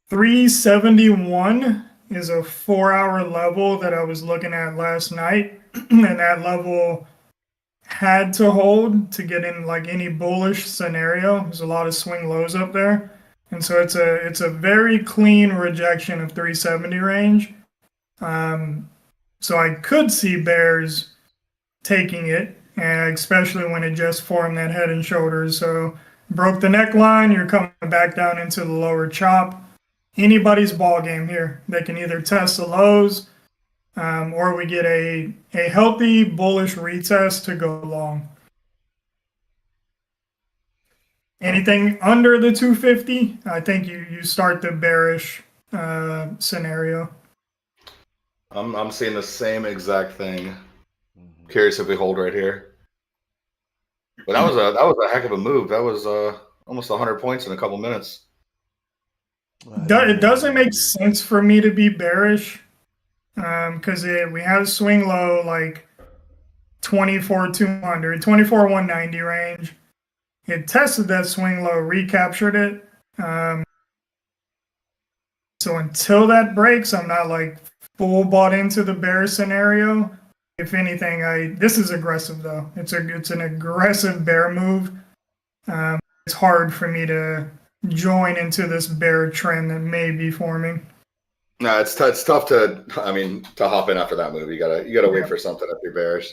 371 is a 4-hour level that I was looking at last night, and that level had to hold to get in like any bullish scenario. There's a lot of swing lows up there, and so it's a very clean rejection of 370 range. So I could see bears taking it, and especially when it just formed that head and shoulders. So broke the neckline, you're coming back down into the lower chop. Anybody's ball game here. They can either test the lows, or we get a healthy bullish retest to go long. Anything under the 250, I think you start the bearish scenario. I'm seeing the same exact thing. Mhm. Curious if we hold right here. But that was a heck of a move. That was almost 100 points in a couple minutes. It doesn't make sense for me to be bearish because we had a swing low like 24,200, 24,190 range. It tested that swing low, recaptured it. So until that breaks, I'm not like full bought into the bear scenario. If anything, this is aggressive though. It's an aggressive bear move. It's hard for me to join into this bear trend that may be forming. No, it's tough to hop in after that move. You gotta wait for something if you're bearish.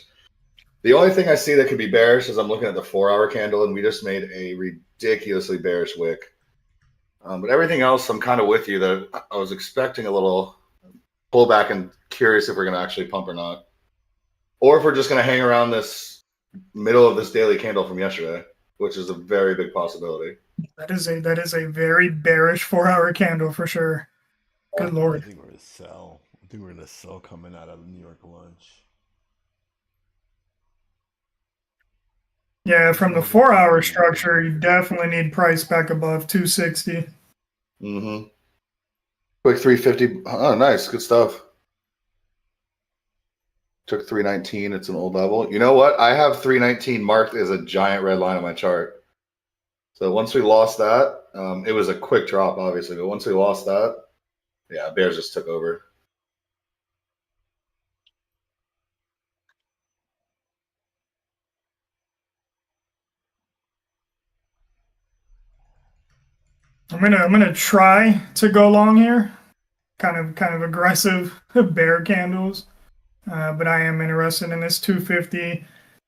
The only thing I see that could be bearish is I'm looking at the 4-hour candle, and we just made a ridiculously bearish wick. But everything else, I'm kind of with you that I was expecting a little pullback and curious if we're going to actually pump or not. Or if we're just going to hang around this middle of this daily candle from yesterday, which is a very big possibility. That is a very bearish 4-hour candle for sure. Good Lord. I think we're going to sell. I think we're going to sell coming out of the New York lunch. Yeah, from the 4-hour structure, you definitely need price back above 260. Mm-hmm. Quick 350. Oh, nice. Good stuff. Took 319. It's an old level. You know what? I have 319 marked as a giant red line on my chart. So once we lost that, it was a quick drop, obviously. But once we lost that, yeah, bears just took over. I'm gonna try to go long here. Kind of aggressive bear candles. But I am interested in this 250. It's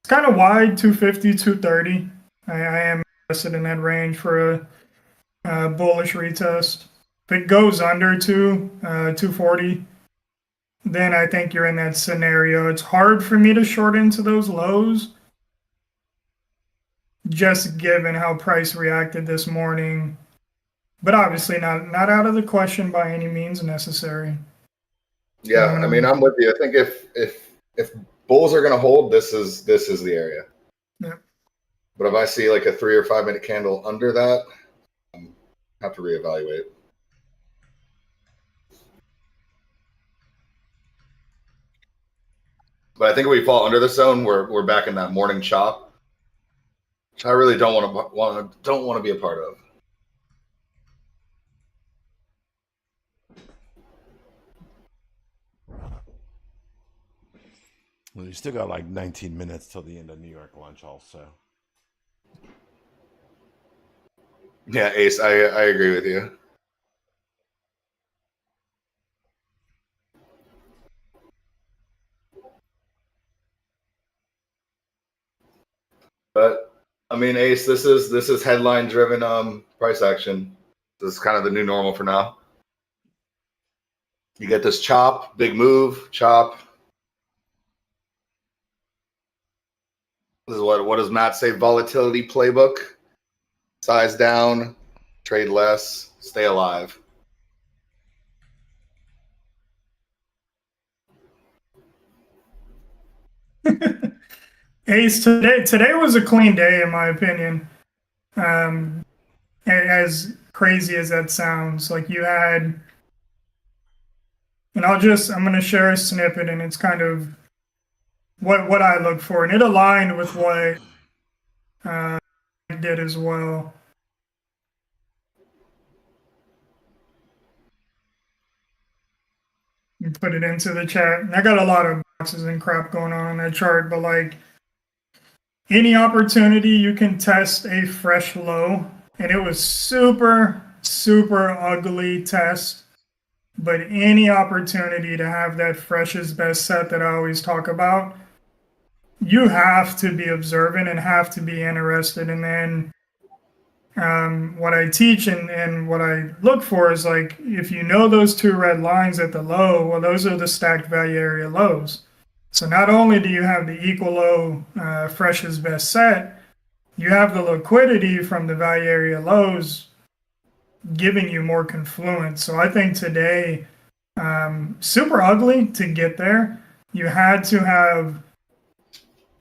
kind of wide, 250, 230. I am interested in that range for a bullish retest. If it goes under 240, then I think you're in that scenario. It's hard for me to short into those lows, just given how price reacted this morning. But obviously not out of the question by any means necessary. Yeah, I mean, I'm with you. I think if bulls are going to hold, this is the area. Yeah. But if I see like a 3 or 5 minute candle under that, I have to reevaluate. But I think if we fall under the zone, we're back in that morning chop, which I really don't want to be a part of. Well, you still got like 19 minutes till the end of New York lunch also. Yeah, Ace, I agree with you. But I mean, Ace, this is headline driven price action. This is kind of the new normal for now. You get this chop, big move, chop. This is what does Matt say? Volatility playbook. Size down, trade less, stay alive. Ace, today was a clean day in my opinion. As crazy as that sounds, like you had, and I'm going to share a snippet, and it's kind of what I look for, and it aligned with what I did as well. You put it into the chat. I got a lot of boxes and crap going on that chart, but like any opportunity you can test a fresh low, and it was super ugly test, but any opportunity to have that fresh is best set that I always talk about, you have to be observant and have to be interested. And then what I teach and what I look for is like, if you know those 2 red lines at the low, well, those are the stacked value area lows. So not only do you have the equal low fresh is best set, you have the liquidity from the value area lows giving you more confluence. So I think today, super ugly to get there. You had to have,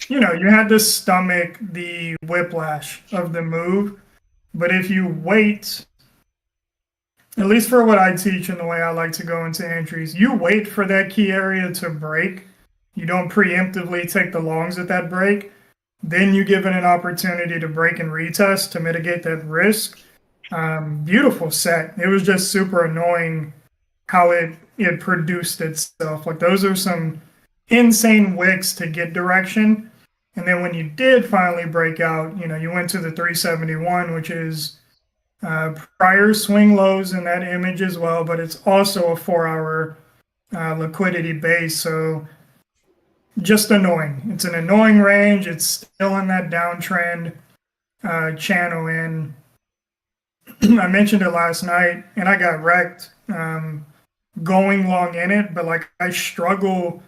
you had to stomach the whiplash of the move. But if you wait, at least for what I teach and the way I like to go into entries, you wait for that key area to break. You don't preemptively take the longs at that break. Then you give it an opportunity to break and retest to mitigate that risk. Beautiful set. It was just super annoying how it produced itself. Like those are some insane wicks to get direction. And then when you did finally break out, you went to the 371, which is prior swing lows in that image as well, but it's also a 4-hour liquidity base. So just annoying. It's an annoying range. It's still in that downtrend channel. And I mentioned it last night, and I got wrecked going long in it, but like I struggle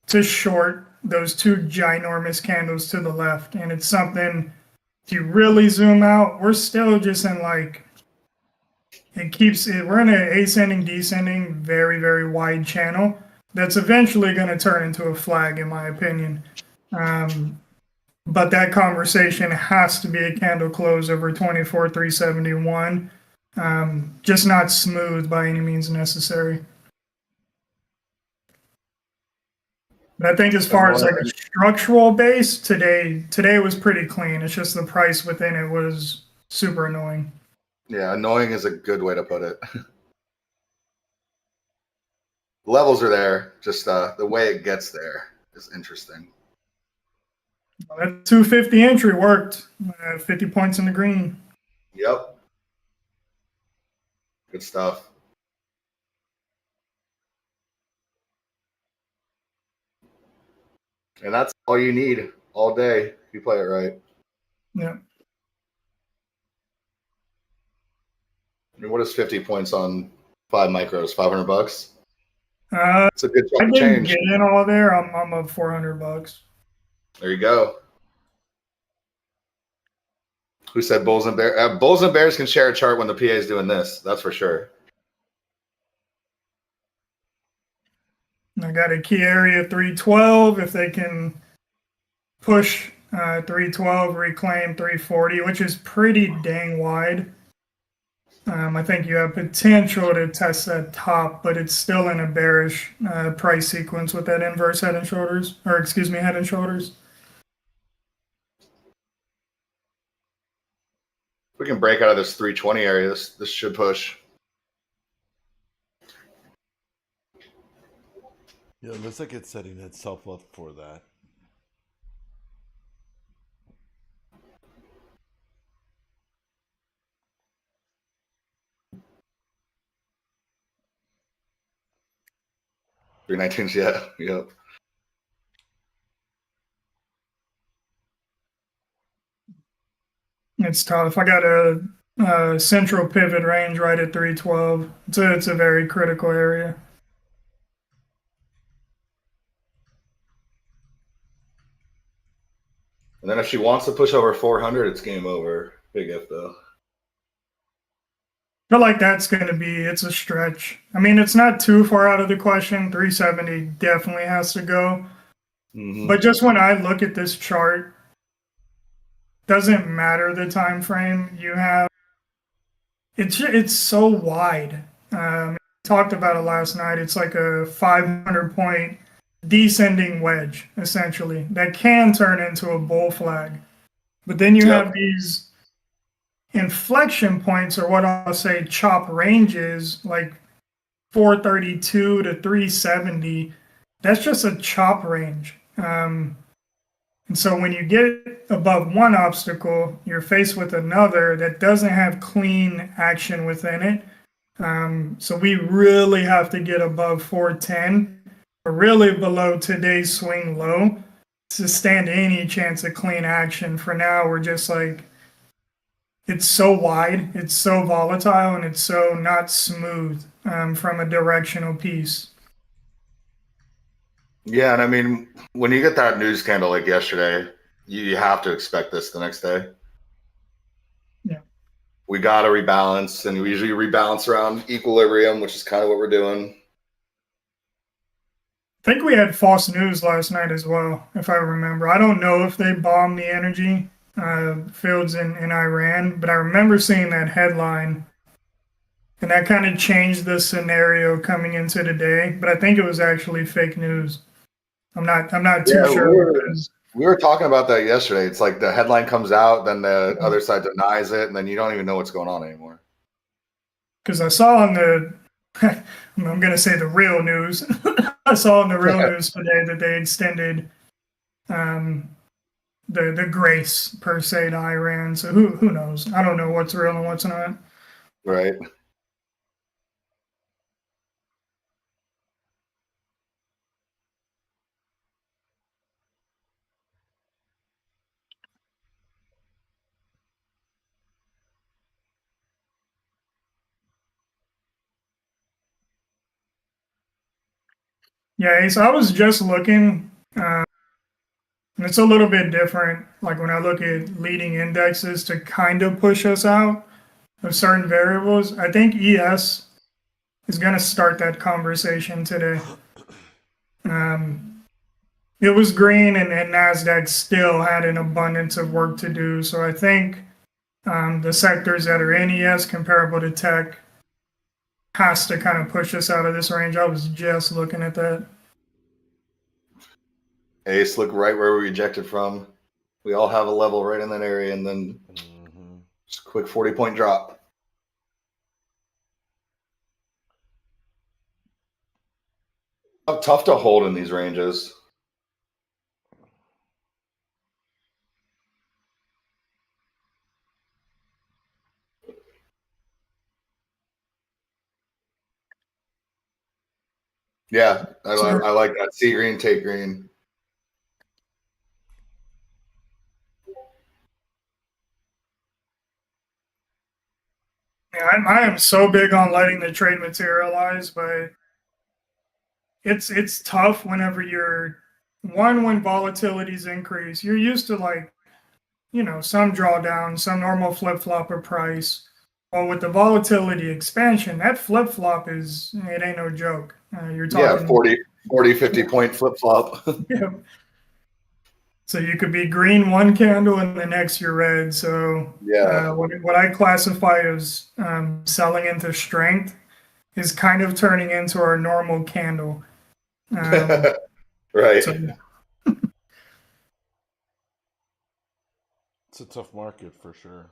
to short those two ginormous candles to the left. And it's something, if you really zoom out, we're still just in like, we're in an ascending, descending, very, very wide channel that's eventually going to turn into a flag, in my opinion. But that conversation has to be a candle close over 24,371. Just not smooth by any means necessary. But I think as far as like a structural base, today was pretty clean. It's just the price within it was super annoying. Yeah, annoying is a good way to put it. Levels are there, just the way it gets there is interesting. That 250 entry worked. 50 points in the green. Yep. Good stuff. And that's all you need all day if you play it right. Yeah. I mean, what is 50 points on 5 micros? $500? It's a good I chunk of didn't change. get in all there. I'm up $400. There you go. Who said Bulls and Bears? Bulls and Bears can share a chart when the PA is doing this. That's for sure. I got a key area 312. If they can push 312, reclaim 340, which is pretty dang wide. I think you have potential to test that top, but it's still in a bearish price sequence with that inverse head and shoulders, or excuse me, head and shoulders. If we can break out of this 320 area, this should push. Yeah, it looks like it's setting itself up for that. $319s, yeah. Yep. It's tough. I got a central pivot range right at 312. It's a very critical area. And then if she wants to push over 400, it's game over. Big if, though. I feel like that's going to be, it's a stretch. I mean, it's not too far out of the question. 370 definitely has to go. Mm-hmm. But just when I look at this chart, doesn't matter the time frame you have. It's so wide. Talked about it last night. It's like a 500-point descending wedge, essentially, that can turn into a bull flag. But then you have these inflection points, or what I'll say chop ranges, like 432 to 370. That's just a chop range. And so when you get above one obstacle, you're faced with another that doesn't have clean action within it. So we really have to get above 410, or really below today's swing low, to stand any chance of clean action. For now, we're just like, it's so wide, it's so volatile, and it's so not smooth from a directional piece. Yeah, and I mean, when you get that news candle like yesterday, you have to expect this the next day. Yeah. we got to rebalance, and we usually rebalance around equilibrium, which is kind of what we're doing. I think we had false news last night as well, if I remember. I don't know if they bombed the energy fields in Iran, but I remember seeing that headline, and that kind of changed the scenario coming into today. But I think it was actually fake news. I'm not too sure. We were talking about that yesterday. It's like the headline comes out, then the other side denies it, and then you don't even know what's going on anymore. Because I saw on the, I'm going to say the real news. I saw on the real news today that they extended the grace per se to Iran. So who knows? I don't know what's real and what's not. Right. Yeah, so I was just looking, and it's a little bit different. Like when I look at leading indexes to kind of push us out of certain variables, I think ES is going to start that conversation today. It was green, and NASDAQ still had an abundance of work to do. So I think the sectors that are in ES comparable to tech has to kind of push us out of this range. I was just looking at that. Ace, look right where we rejected from. We all have a level right in that area, and then just a quick 40-point drop. Tough to hold in these ranges. Yeah, I like that. See green, take green. Yeah, I am so big on letting the trade materialize, but it's tough whenever when volatility's increase. You're used to some drawdown, some normal flip flop of price. Well, with the volatility expansion, that flip flop it ain't no joke. You're talking 40, 50 point flip flop. Yeah. So you could be green one candle and the next you're red. So what I classify as selling into strength is kind of turning into our normal candle. Right. So, it's a tough market for sure.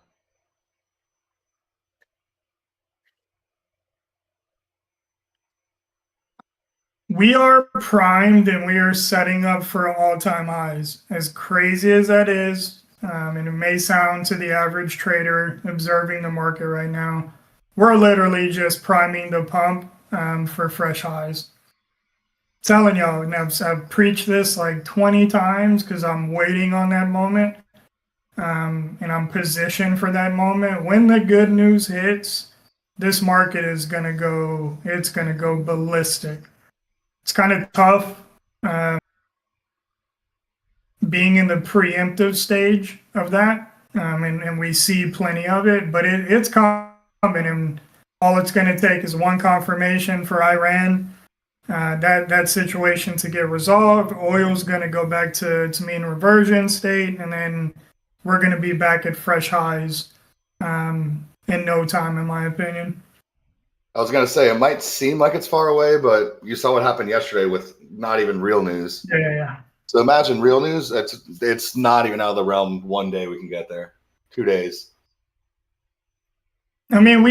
we are primed and we are setting up for all-time highs. As crazy as that is, and it may sound to the average trader observing the market right now, we're literally just priming the pump for fresh highs. Telling y'all, and I've preached this like 20 times because I'm waiting on that moment, and I'm positioned for that moment. When the good news hits, this market is gonna go ballistic. It's kind of tough being in the preemptive stage of that, and we see plenty of it, but it's coming, and all it's going to take is one confirmation for Iran, that situation to get resolved. Oil's going to go back to its mean reversion state, and then we're going to be back at fresh highs in no time, in my opinion. I was going to say, it might seem like it's far away, but you saw what happened yesterday with not even real news. Yeah. So imagine real news. It's not even out of the realm. One day we can get there. 2 days. I mean,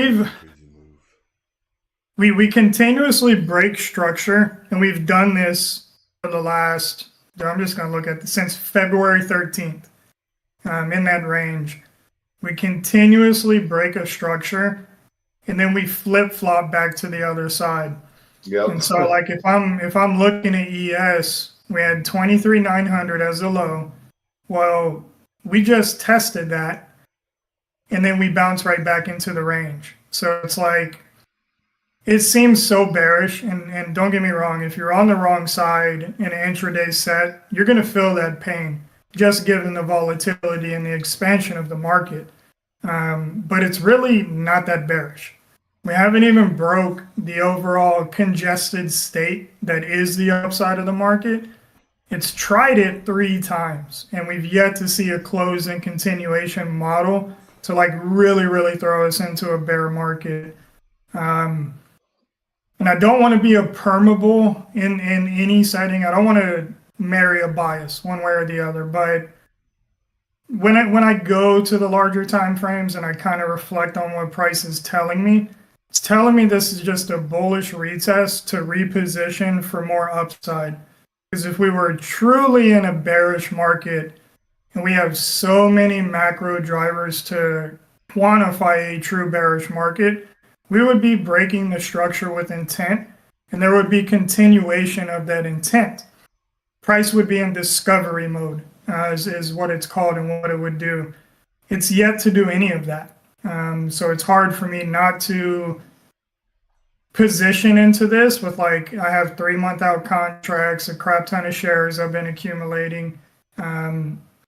we continuously break structure, and we've done this for the last, I'm just going to look at since February 13th, in that range. We continuously break a structure, and then we flip-flop back to the other side. Yep. And so, like, if I'm looking at ES, we had 23,900 as a low. Well, we just tested that, and then we bounce right back into the range. So it's like, it seems so bearish, and don't get me wrong, if you're on the wrong side in an intraday set, you're going to feel that pain, just given the volatility and the expansion of the market. but it's really not that bearish. We haven't even broke the overall congested state that is the upside of the market. It's tried it 3 times, and we've yet to see a close and continuation model to like really throw us into a bear market. And I don't want to be a permeable in any setting. I don't want to marry a bias one way or the other, but when I go to the larger time frames and I kind of reflect on what price is telling me, it's telling me this is just a bullish retest to reposition for more upside. Because if we were truly in a bearish market and we have so many macro drivers to quantify a true bearish market, we would be breaking the structure with intent, and there would be continuation of that intent. Price would be in discovery mode, is what it's called and what it would do. It's yet to do any of that. So it's hard for me not to position into this with like, I have 3-month out contracts, a crap ton of shares I've been accumulating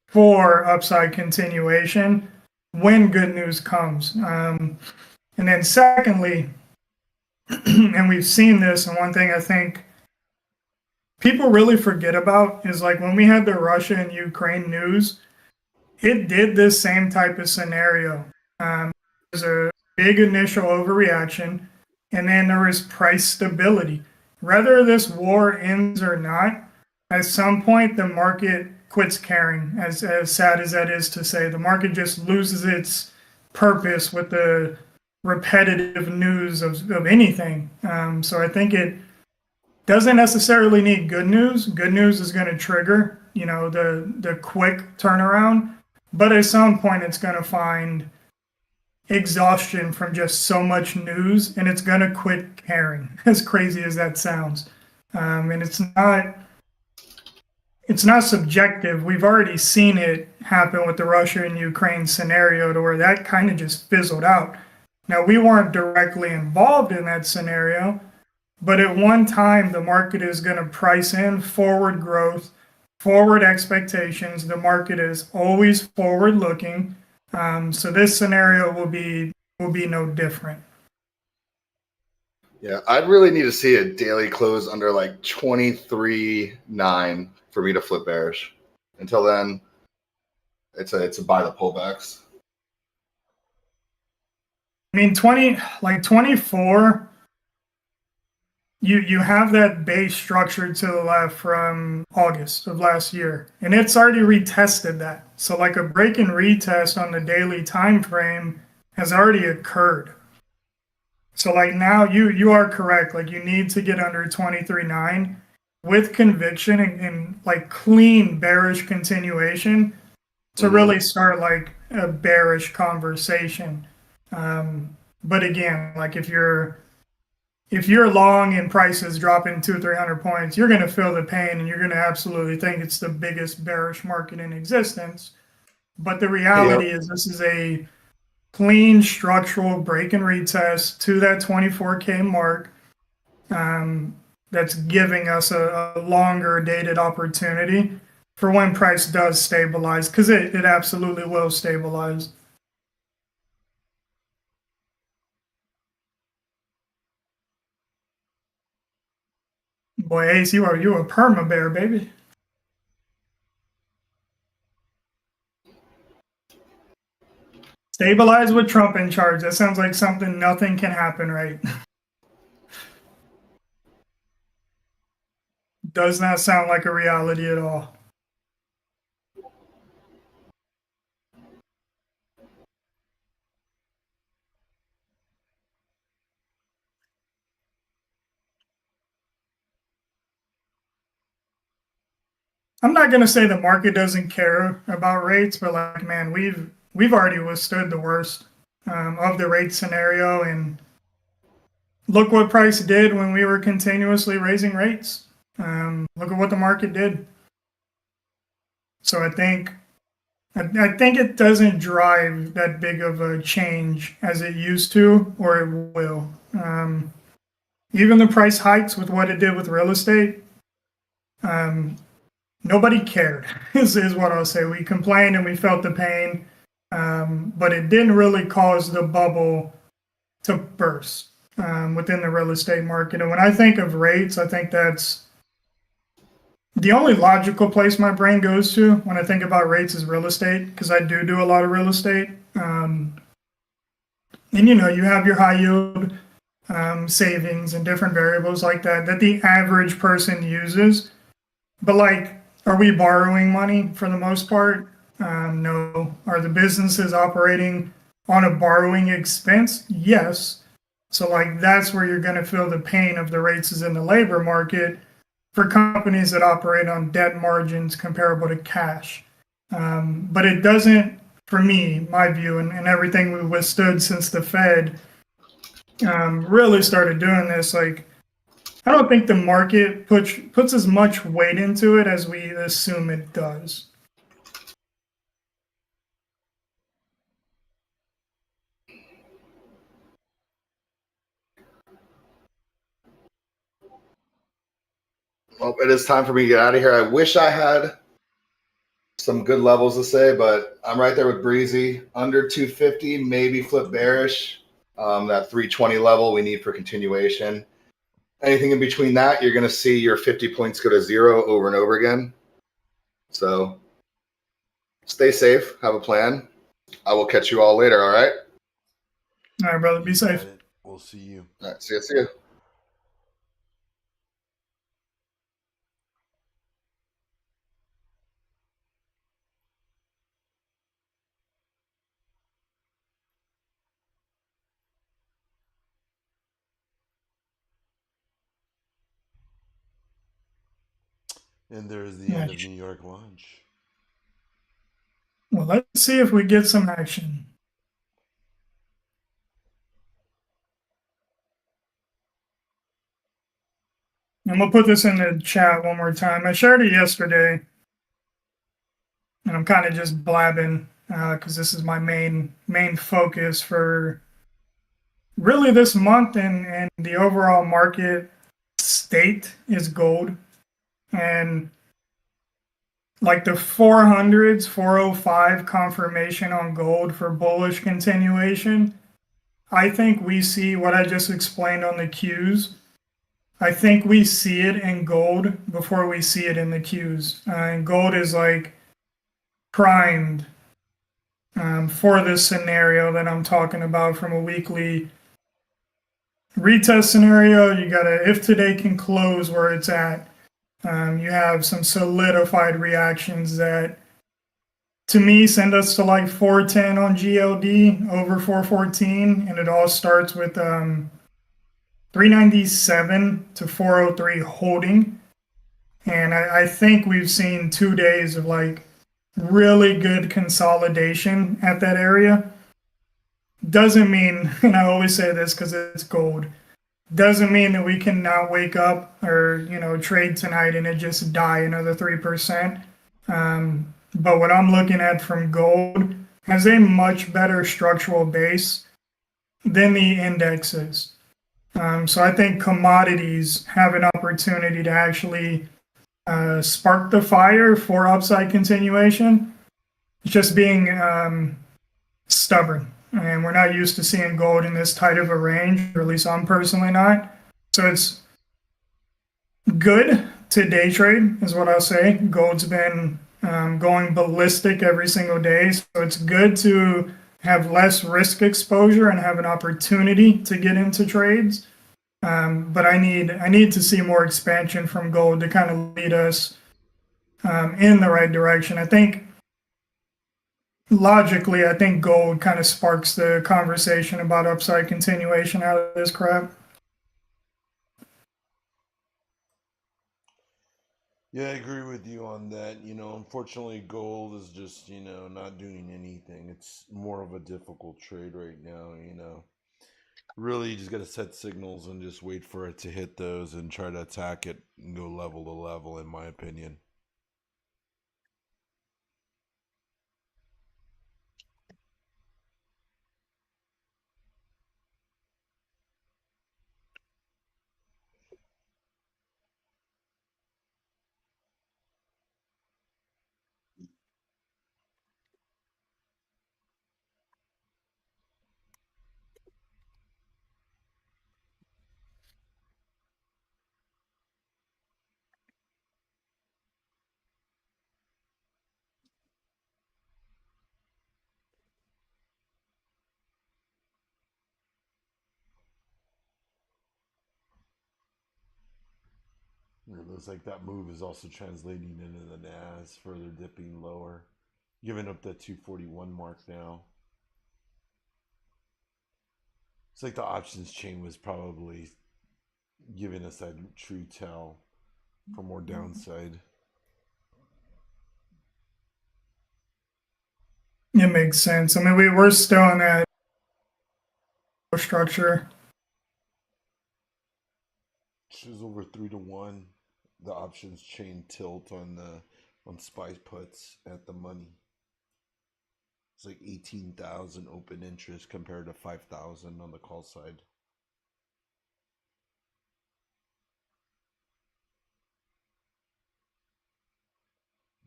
for upside continuation when good news comes. And then secondly, and we've seen this, and one thing I think people really forget about is like when we had the Russia and Ukraine news, it did this same type of scenario. There's a big initial overreaction, and then there was price stability. Whether this war ends or not, at some point the market quits caring, as sad as that is to say. The market just loses its purpose with the repetitive news of anything. So I think it doesn't necessarily need good news. Good news is going to trigger, the quick turnaround. But at some point it's going to find exhaustion from just so much news, and it's going to quit caring, as crazy as that sounds. And it's not subjective. We've already seen it happen with the Russia and Ukraine scenario, to where that kind of just fizzled out. Now, we weren't directly involved in that scenario, but at one time the market is going to price in forward growth, forward expectations. The market is always forward looking. So this scenario will be no different. Yeah, I'd really need to see a daily close under like 23.9 for me to flip bearish. Until then, it's a buy the pullbacks. I mean, 24, you have that base structured to the left from August of last year, and it's already retested that. So like a break and retest on the daily time frame has already occurred. So like now you are correct. Like you need to get under 23.9 with conviction and like clean bearish continuation to really start like a bearish conversation. But again, like if you're long and prices dropping 200-300 points, you're going to feel the pain and you're going to absolutely think it's the biggest bearish market in existence. But the reality is this is a clean structural break and retest to that 24K mark. That's giving us a longer dated opportunity for when price does stabilize, because it absolutely will stabilize. Boy, Ace, you a perma bear, baby. Stabilize with Trump in charge. That sounds like something nothing can happen, right? Does not sound like a reality at all. I'm not going to say the market doesn't care about rates, but like, man, we've already withstood the worst of the rate scenario, and look what price did when we were continuously raising rates. Look at what the market did. So I think it doesn't drive that big of a change as it used to, or it will. Even the price hikes with what it did with real estate, nobody cared, is what I'll say. We complained and we felt the pain. but it didn't really cause the bubble to burst within the real estate market. And when I think of rates, I think that's the only logical place my brain goes to when I think about rates is real estate, because I do a lot of real estate. And you have your high yield savings and different variables like that the average person uses. But like, are we borrowing money for the most part? No. Are the businesses operating on a borrowing expense? Yes. So like that's where you're going to feel the pain of the rates is in the labor market for companies that operate on debt margins comparable to cash. But it doesn't, for me, my view, and everything we've withstood since the Fed really started doing this, like, I don't think the market puts as much weight into it as we assume it does. Well, it is time for me to get out of here. I wish I had some good levels to say, but I'm right there with Breezy. Under 250, maybe flip bearish. That 320 level we need for continuation. Anything in between that, you're going to see your 50 points go to zero over and over again. So stay safe. Have a plan. I will catch you all later. All right. All right, brother. Be safe. We'll see you. All right. See you. See you. And there's the end of New York lunch. Well, let's see if we get some action. I'm going to put this in the chat one more time. I shared it yesterday, and I'm kind of just blabbing because this is my main focus for really this month, and the overall market state is gold. And like the 400s, 405 confirmation on gold for bullish continuation, I think we see what I just explained on the Qs. I think we see it in gold before we see it in the Qs. And gold is like primed for this scenario that I'm talking about from a weekly retest scenario. You gotta, if today can close where it's at, you have some solidified reactions that, to me, send us to like 410 on GLD over 414, and it all starts with 397 to 403 holding. And I think we've seen 2 days of like really good consolidation at that area. Doesn't mean, and I always say this because it's gold, doesn't mean that we can not wake up or trade tonight and it just die another 3%. But what I'm looking at from gold has a much better structural base than the indexes. So I think commodities have an opportunity to actually spark the fire for upside continuation. It's just being stubborn. And we're not used to seeing gold in this tight of a range, or at least I'm personally not. So it's good to day trade, is what I'll say. Gold's been going ballistic every single day. So it's good to have less risk exposure and have an opportunity to get into trades. But I need to see more expansion from gold to kind of lead us in the right direction. I think logically, I think gold kind of sparks the conversation about upside continuation out of this crap. Yeah, I agree with you on that. Unfortunately, gold is just, not doing anything. It's more of a difficult trade right now. Really, you just got to set signals and just wait for it to hit those and try to attack it and go level to level, in my opinion. It looks like that move is also translating into the NAS, further dipping lower, giving up that 241 mark now. It's like the options chain was probably giving us that true tell for more downside. It makes sense. I mean, we're still in that structure. She's over 3-1. The options chain tilt on SPY puts at the money. It's like 18,000 open interest compared to 5,000 on the call side.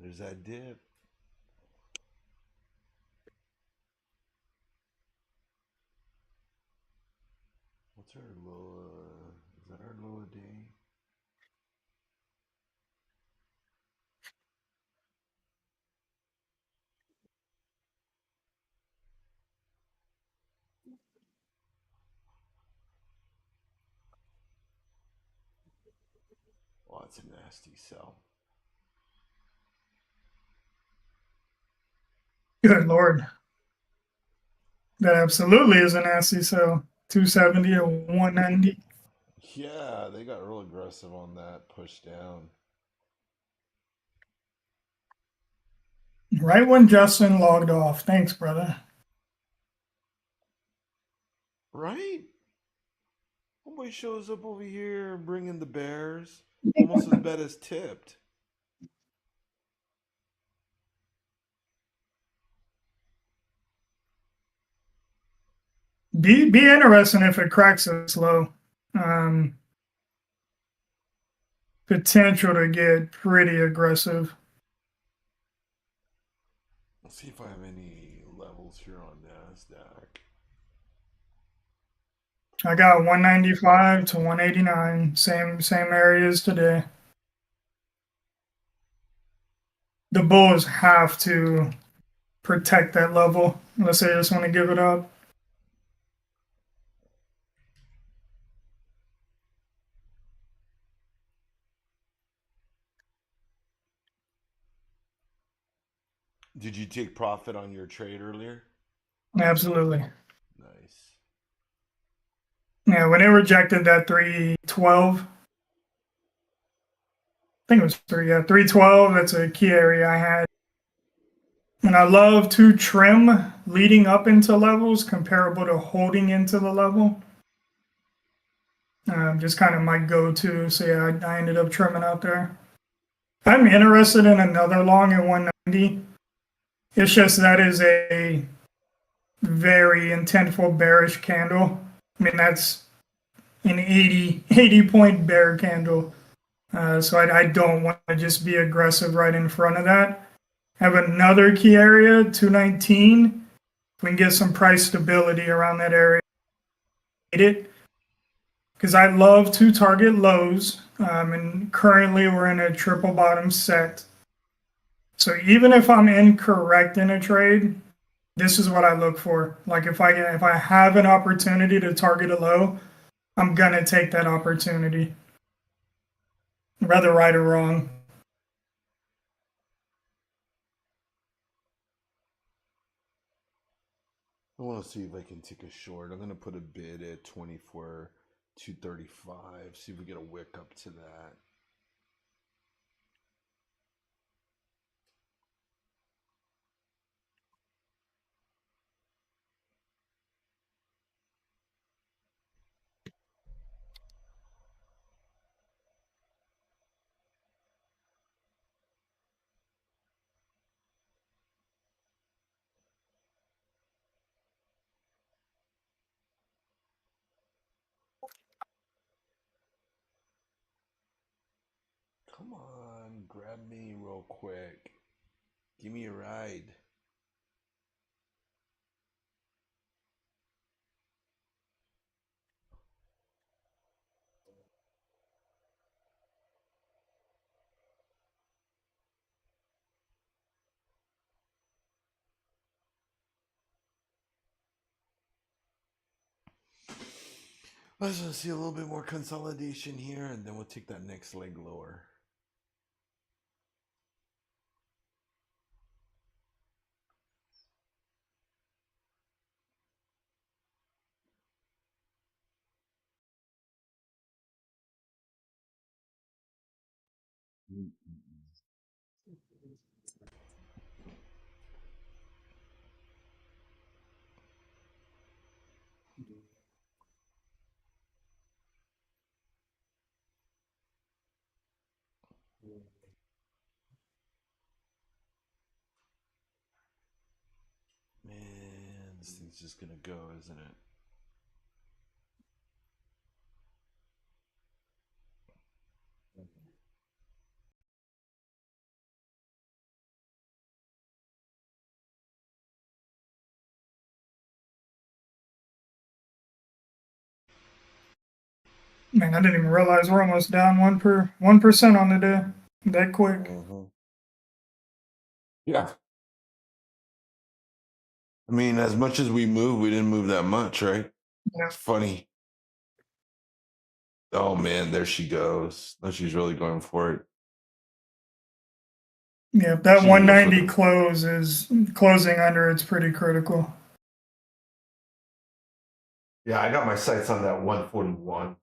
There's that dip. What's our low? Is that our low a day? Oh, it's a nasty sell. Good Lord. That absolutely is a nasty sell. 270 or 190. Yeah, they got real aggressive on that push down. Right when Justin logged off. Thanks, brother. Right? Homeboy shows up over here bringing the bears. Almost as bad as tipped. Be interesting if it cracks this low. Potential to get pretty aggressive. Let's see if I have any levels here on NASDAQ. I got 195 to 189. Same areas today. The bulls have to protect that level unless they just want to give it up. Did you take profit on your trade earlier? Absolutely. Nice. Yeah, when it rejected that 312, I think it was 312. That's a key area I had. And I love to trim leading up into levels comparable to holding into the level. Just kind of my go-to. So yeah, I ended up trimming out there. I'm interested in another long at 190. It's just that is a very intentful bearish candle. I mean, that's an 80 point bear candle. So I don't want to just be aggressive right in front of that. Have another key area, 219. If we can get some price stability around that area, it because I love to target lows. And currently we're in a triple bottom set. So even if I'm incorrect in a trade, this is what I look for. Like if I have an opportunity to target a low, I'm gonna take that opportunity, whether right or wrong. I want to see if I can take a short. I'm going to put a bid at 24,235. See if we get a wick up to that. Come on, grab me real quick. Give me a ride. I just want to see a little bit more consolidation here, and then we'll take that next leg lower. Man, this thing's just gonna go, isn't it? Man, I didn't even realize we're almost down 1% on the day. That quick. Yeah. I mean, as much as we move, we didn't move that much, right? Yeah. It's funny. Oh man, there she goes. No, she's really going for it. Yeah, if that She's gonna go for 190 the- close is closing under, it's pretty critical. Yeah, I got my sights on that 141.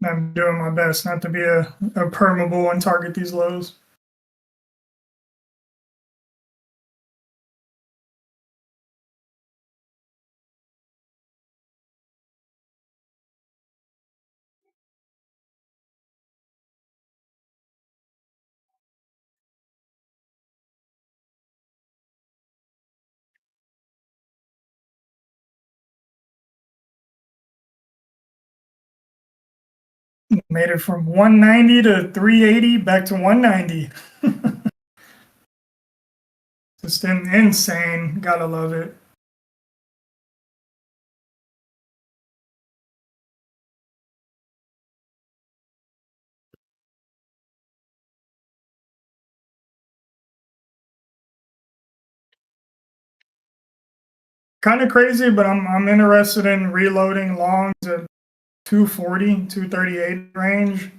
I'm doing my best not to be a permeable and target these lows. Made it from 190 to 380 back to 190. Just insane. Gotta love it. Kind of crazy, but I'm interested in reloading longs at 240, 238 range,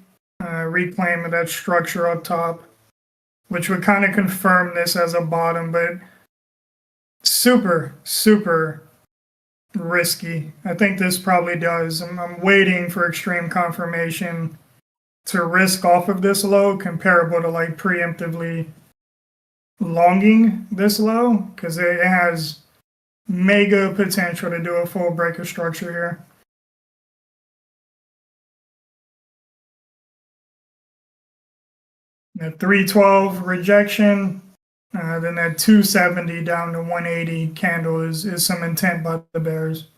reclaiming that structure up top, which would kind of confirm this as a bottom, but super, super risky. I think this probably does. I'm waiting for extreme confirmation to risk off of this low, comparable to like preemptively longing this low, because it has mega potential to do a full break of structure here. The 312 rejection, then that 270 down to 180 candle is some intent by the bears.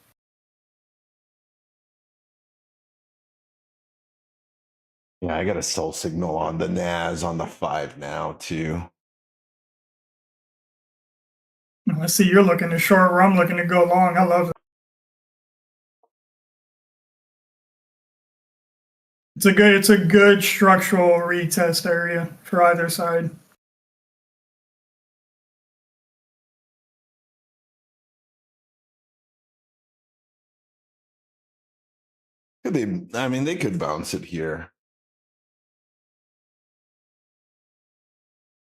Yeah, I got a sell signal on the NAS on the 5 now too. I see you're looking to short, where I'm looking to go long. I love it. It's a good structural retest area for either side. They could bounce it here.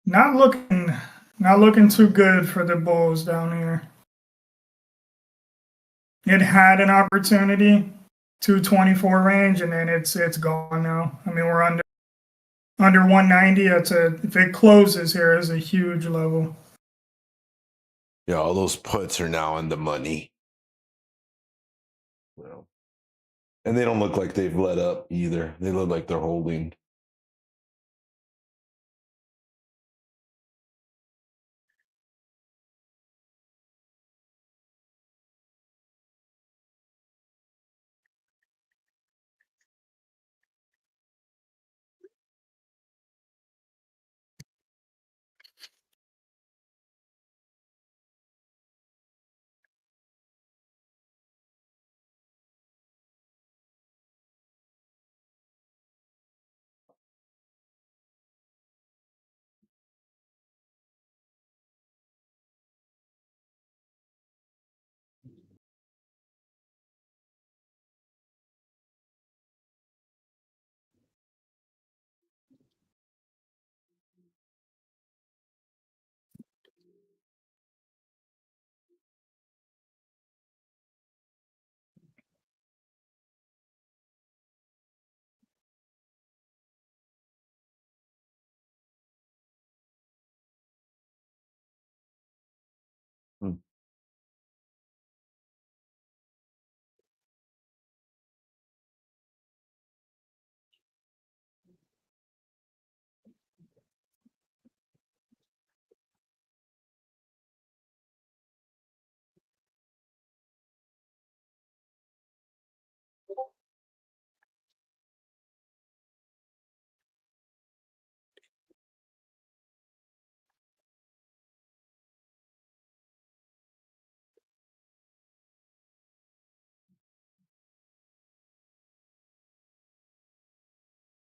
Not looking too good for the Bulls down here. It had an opportunity, 224 range, and then it's gone now. I mean, we're under 190. If it closes here, is a huge level. Yeah, all those puts are now in the money. Well, and they don't look like they've let up either. They look like they're holding.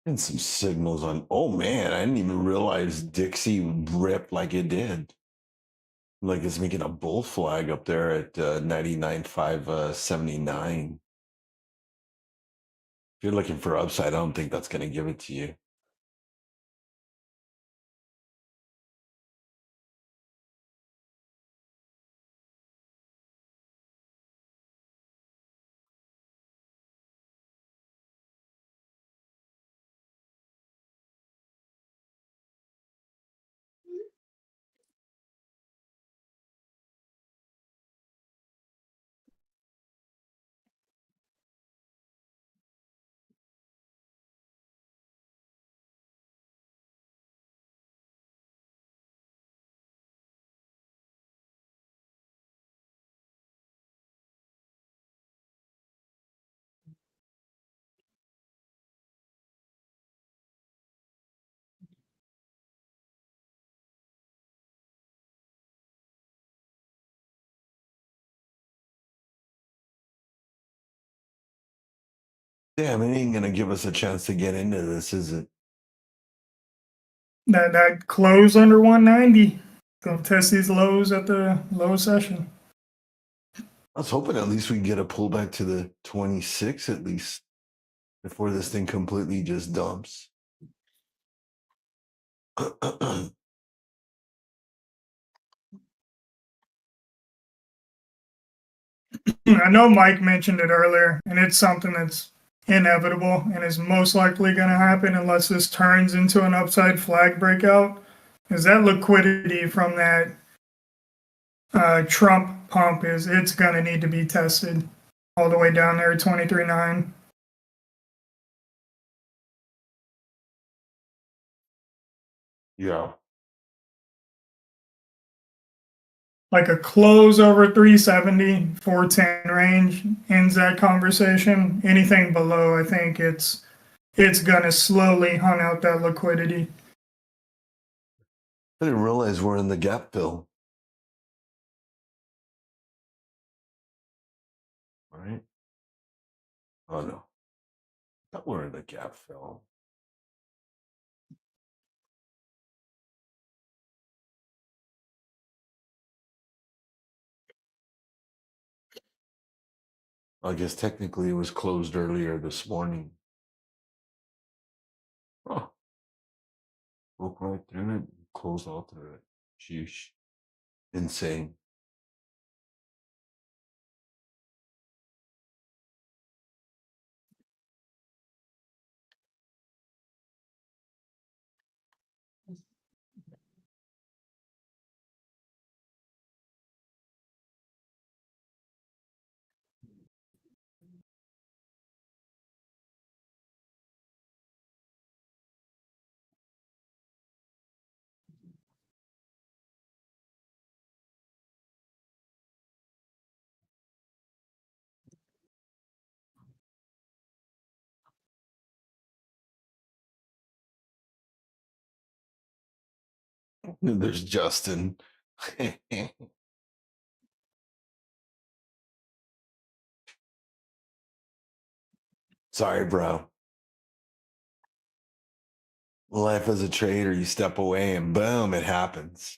And some signals on. Oh man, I didn't even realize Dixie ripped like it did. Like it's making a bull flag up there at 99.579. If you're looking for upside, I don't think that's going to give it to you. Damn, it ain't going to give us a chance to get into this, is it? That close under 190. Gonna test these lows at the low session. I was hoping at least we can get a pullback to the 26 at least before this thing completely just dumps. I know Mike mentioned it earlier, and it's something that's inevitable and is most likely going to happen unless this turns into an upside flag breakout. Is that liquidity from that Trump pump it's going to need to be tested all the way down there at 23.9. Yeah. Like a close over 370, 410 range ends that conversation. Anything below, I think it's gonna slowly hunt out that liquidity. I didn't realize we're in the gap fill. All right. Oh no. I thought we're in the gap fill. I guess technically it was closed earlier this morning. Oh. Broke right through it, closed all through it. Sheesh. Insane. There's Justin. Sorry, bro. Life as a trader, you step away and boom, it happens.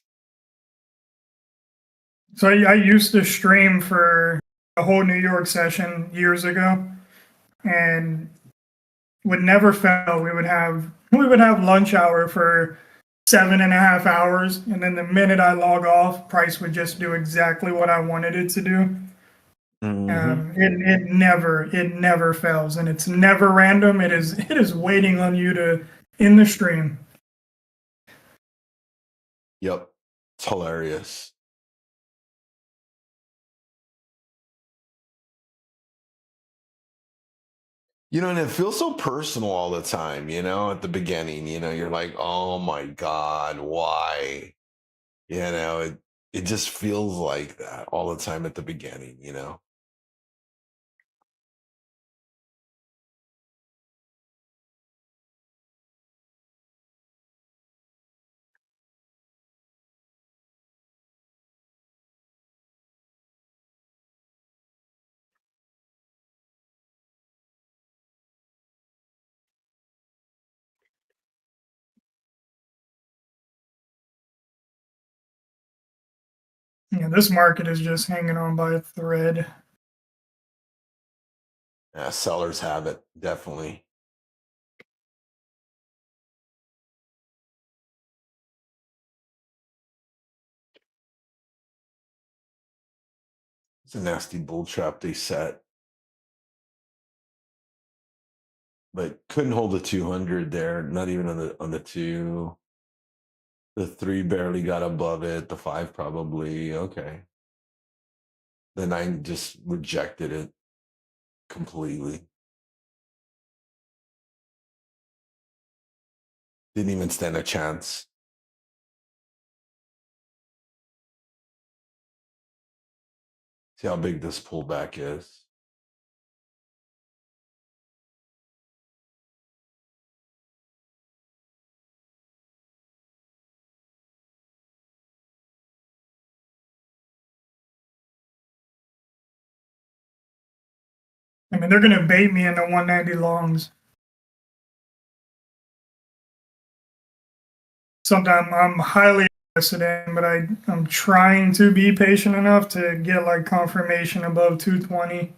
So I used to stream for a whole New York session years ago, and would never fail. We would have lunch hour for 7.5 hours, and then the minute I log off, price would just do exactly what I wanted it to do. It never fails, and it's never random. It is waiting on you to in the stream. Yep. It's hilarious. And it feels so personal all the time, at the beginning, you're like, oh my God, why? It just feels like that all the time at the beginning. Yeah, this market is just hanging on by a thread. Yeah, sellers have it, definitely. It's a nasty bull trap they set. But couldn't hold the 200 there, not even on the 2. The 3 barely got above it, the 5 probably. Okay. The 9 just rejected it completely. Didn't even stand a chance. See how big this pullback is. I mean, they're going to bait me into 190 longs. Something I'm highly interested in, but I'm trying to be patient enough to get like confirmation above 220.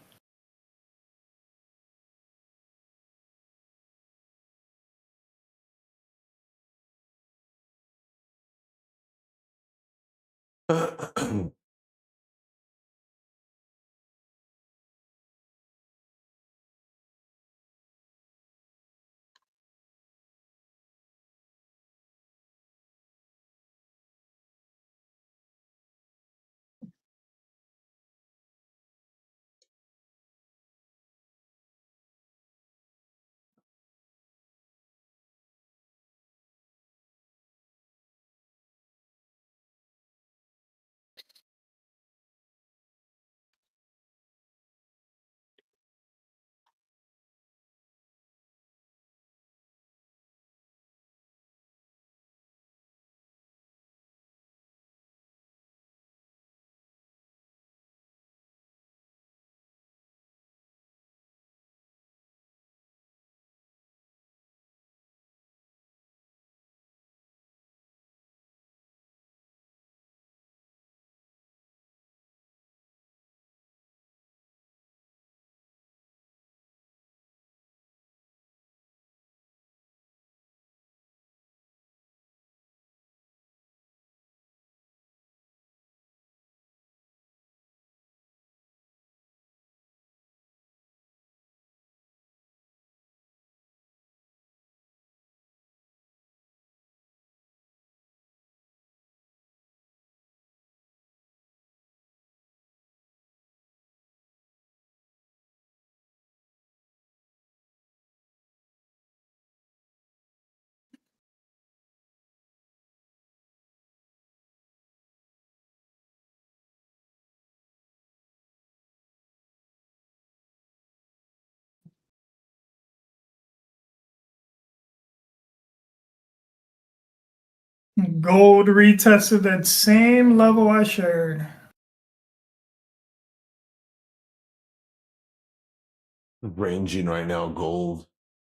Gold retested that same level I shared. Ranging right now, gold.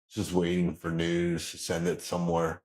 Just waiting for news to send it somewhere.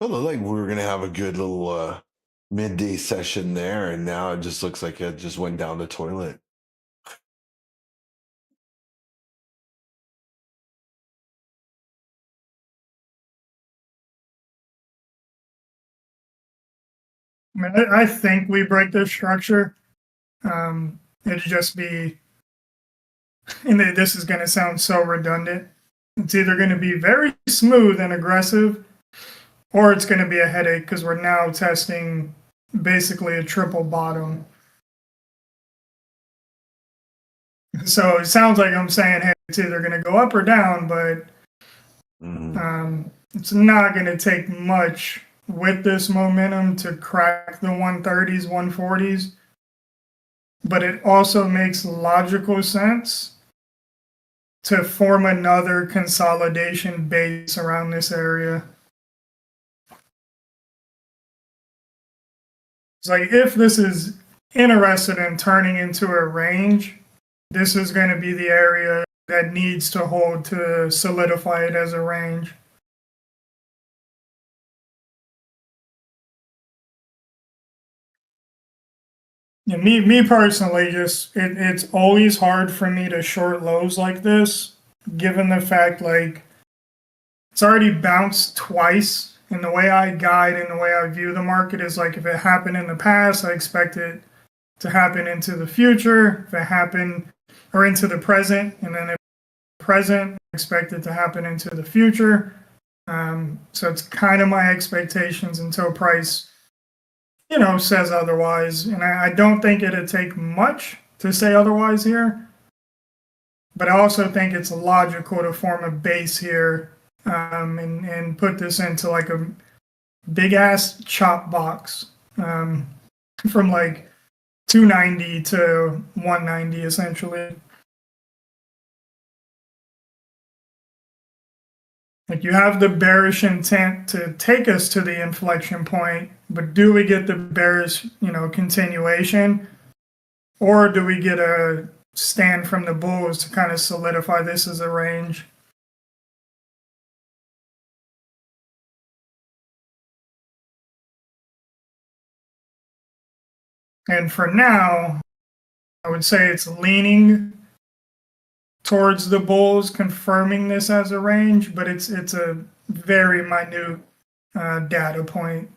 Well, it looked like we were gonna have a good little midday session there, and now it just looks like it just went down the toilet. I mean, I think we break this structure. It'd just be, and this is going to sound so redundant. It's either going to be very smooth and aggressive, or it's going to be a headache because we're now testing basically a triple bottom. So it sounds like I'm saying, hey, it's either going to go up or down, but it's not going to take much with this momentum to crack the 130s, 140s. But it also makes logical sense to form another consolidation base around this area. It's like if this is interested in turning into a range, this is going to be the area that needs to hold to solidify it as a range. Yeah, me personally, just it's always hard for me to short lows like this, given the fact like it's already bounced twice. And the way I guide and the way I view the market is like if it happened in the past, I expect it to happen into the future. If it happened or into the present, and then if present, I expect it to happen into the future. So it's kind of my expectations until price, says otherwise. And I don't think it'd take much to say otherwise here. But I also think it's logical to form a base here and put this into like a big ass chop box from like 290 to 190 essentially. Like you have the bearish intent to take us to the inflection point, but do we get the bearish, continuation, or do we get a stand from the bulls to kind of solidify this as a range? And for now, I would say it's leaning towards the bulls, confirming this as a range, but it's a very minute data point.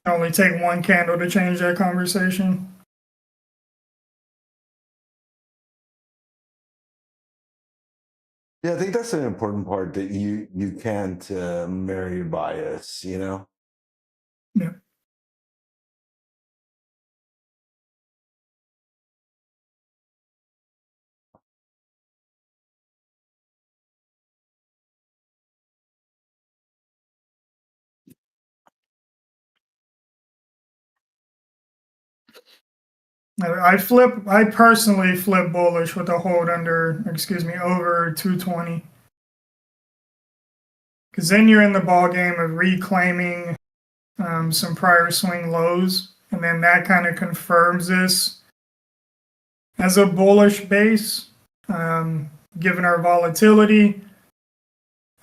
Only take one candle to change that conversation. Yeah, I think that's an important part that you can't marry your bias, Yeah. I personally flip bullish with a hold over 220. Because then you're in the ball game of reclaiming some prior swing lows, and then that kind of confirms this as a bullish base. Given our volatility,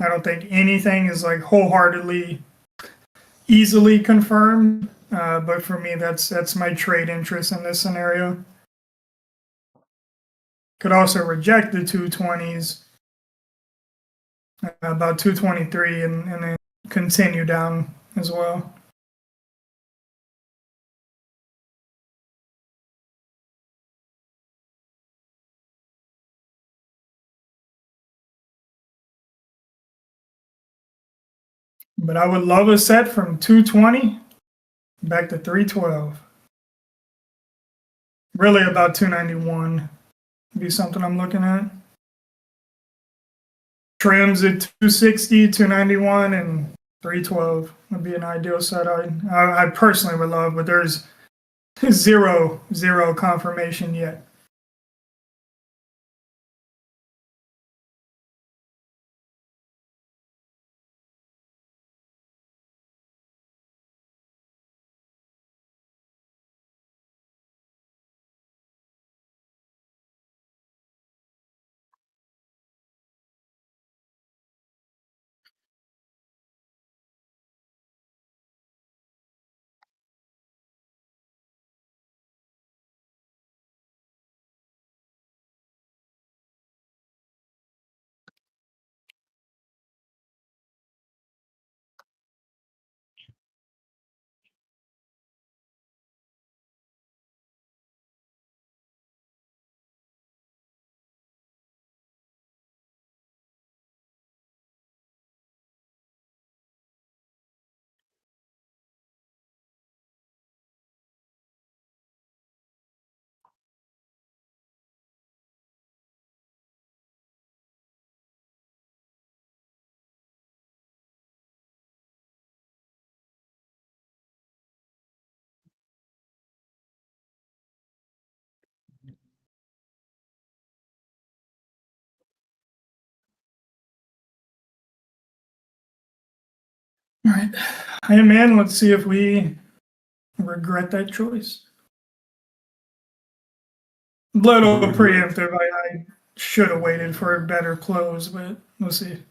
I don't think anything is like wholeheartedly easily confirmed. But for me, that's my trade interest in this scenario. Could also reject the 220s, about 223, and then continue down as well. But I would love a set from 220 back to 312. Really about 291 would be something I'm looking at. Trims at 260, 291, and 312 would be an ideal set. I personally would love, but there's zero confirmation yet. All right. Hey, man, let's see if we regret that choice. Little Regret. preemptive. I should have waited for a better close, but we'll see.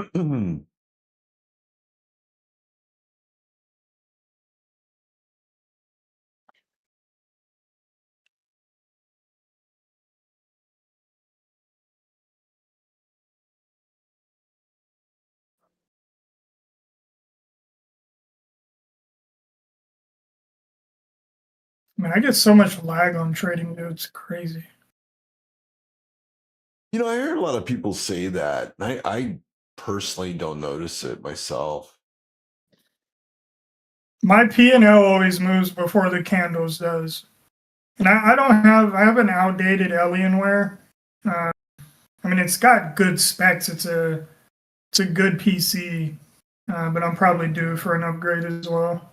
Man, I get so much lag on trading, dude. It's crazy. I heard a lot of people say that. I personally don't notice it myself. My P&L always moves before the candles does. And I have an outdated Alienware. I mean, it's got good specs. It's a good PC, but I'm probably due for an upgrade as well.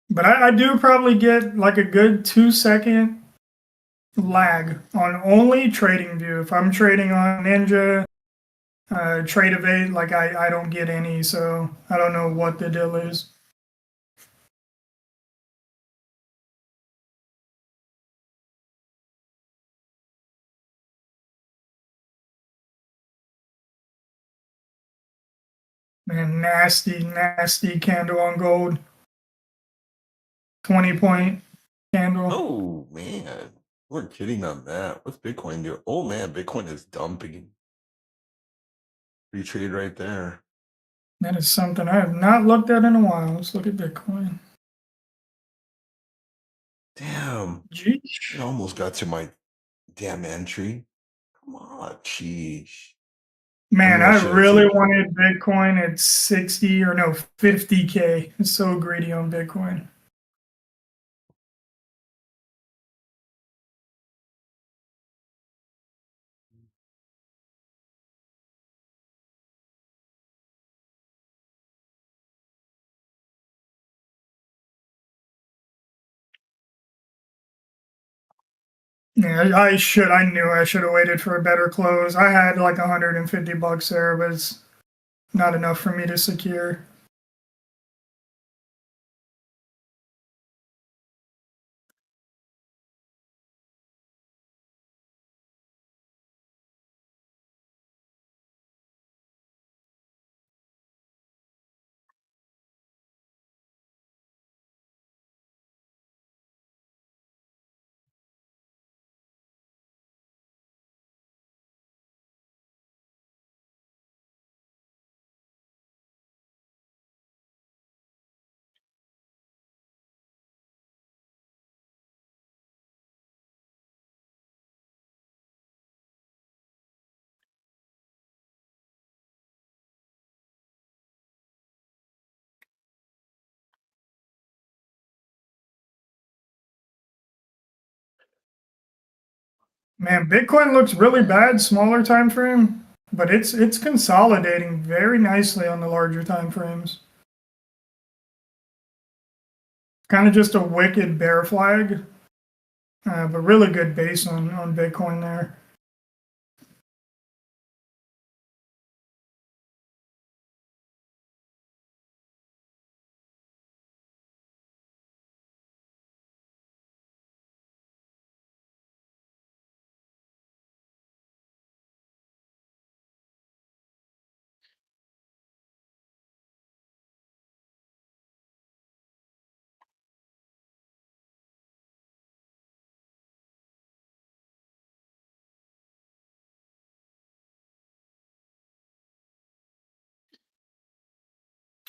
But I do probably get like a good 2 second lag on only trading view. If I'm trading on Ninja, Trade Evade, like I don't get any, so I don't know what the deal is. Man, nasty, nasty candle on gold. 20-point candle. Oh man, we're kidding on that. What's Bitcoin do? Oh man, Bitcoin is dumping. Free trade right there. That is something I have not looked at in a while. Let's look at Bitcoin. Damn, it Jeez. almost got to my damn entry. Come on, jeez. Man, Maybe I I should have really taken. wanted Bitcoin at 60 or no, 50K. I'm so greedy on Bitcoin. Yeah, I knew I should have waited for a better close. I had like $150 there, but it's not enough for me to secure. Man, Bitcoin looks really bad, smaller time frame, but it's consolidating very nicely on the larger time frames. Kind of just a wicked bear flag, but really good base on Bitcoin there.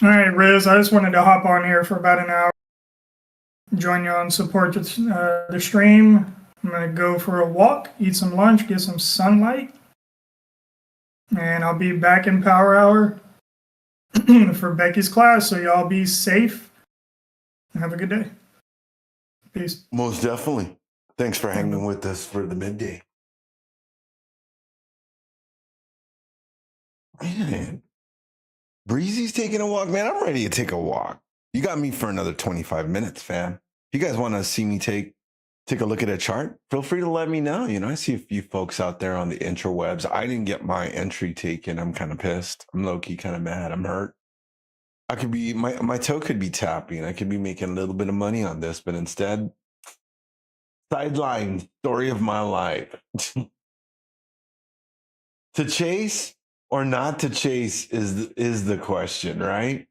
All right, Riz, I just wanted to hop on here for about an hour, join you on support the stream. I'm going to go for a walk, eat some lunch, get some sunlight, and I'll be back in Power Hour for Becky's class. So y'all be safe and have a good day. Peace. Most definitely. Thanks for hanging with us for the midday. Man, Breezy's taking a walk. Man, I'm ready to take a walk. You got me for another 25 minutes, fam. You guys want to see me take a look at a chart? Feel free to let me know. You know, I see a few folks out there on the intrawebs. I didn't get my entry taken. I'm kind of pissed. I'm low-key kind of mad. I'm hurt. I could be, my toe could be tapping. I could be making a little bit of money on this, but instead, sideline story of my life. To chase or not to chase is the question, right?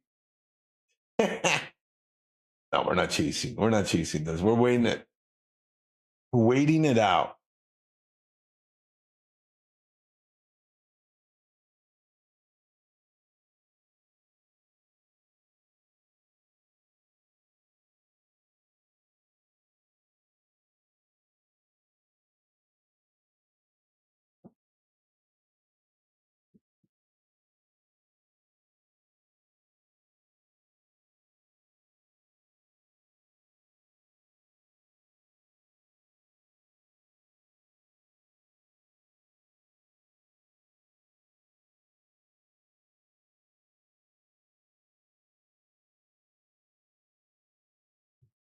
No, we're not chasing. We're not chasing this. We're waiting it out.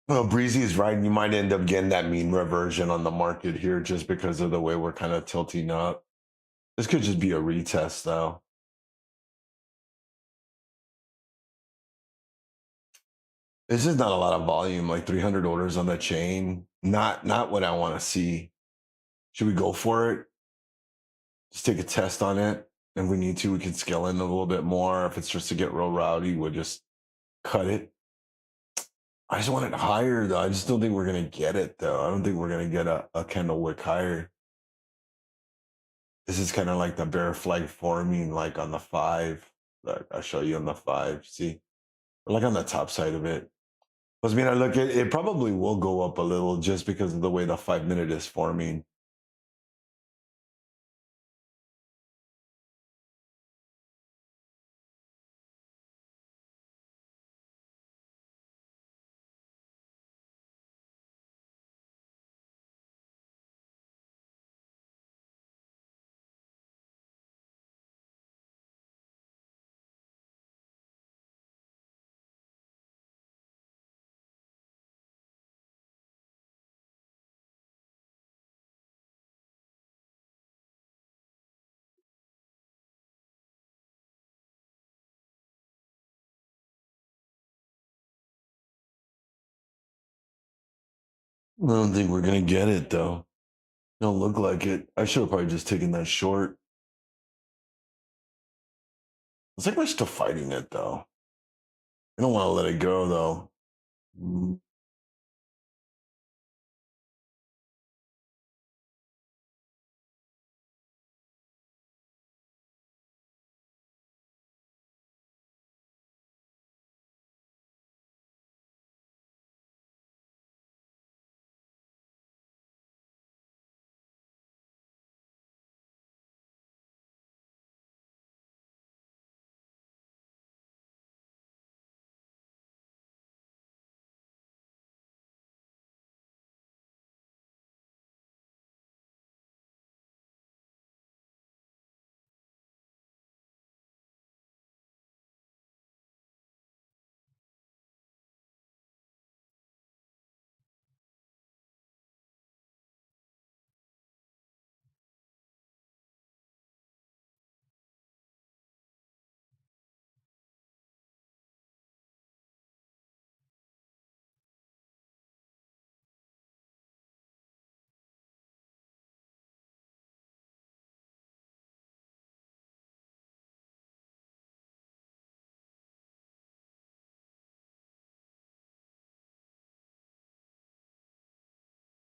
Well, Breezy is right. You might end up getting that mean reversion on the market here just because of the way we're kind of tilting up. This could just be a retest, though. This is not a lot of volume, like 300 orders on the chain. Not what I want to see. Should we go for it? Just take a test on it. If we need to, we can scale in a little bit more. If it's just to get real rowdy, we'll just cut it. I just want it higher, though. I just don't think we're going to get it, though. I don't think we're going to get a candle wick higher. This is kind of like the bear flag forming, like on the 5. I'll show you on the 5. See? Or like on the top side of it. Because, I mean, I look at it, probably will go up a little just because of the way the 5-minute is forming. I don't think we're going to get it, though. Don't look like it. I should have probably just taken that short. It's like we're still fighting it, though. I don't want to let it go, though.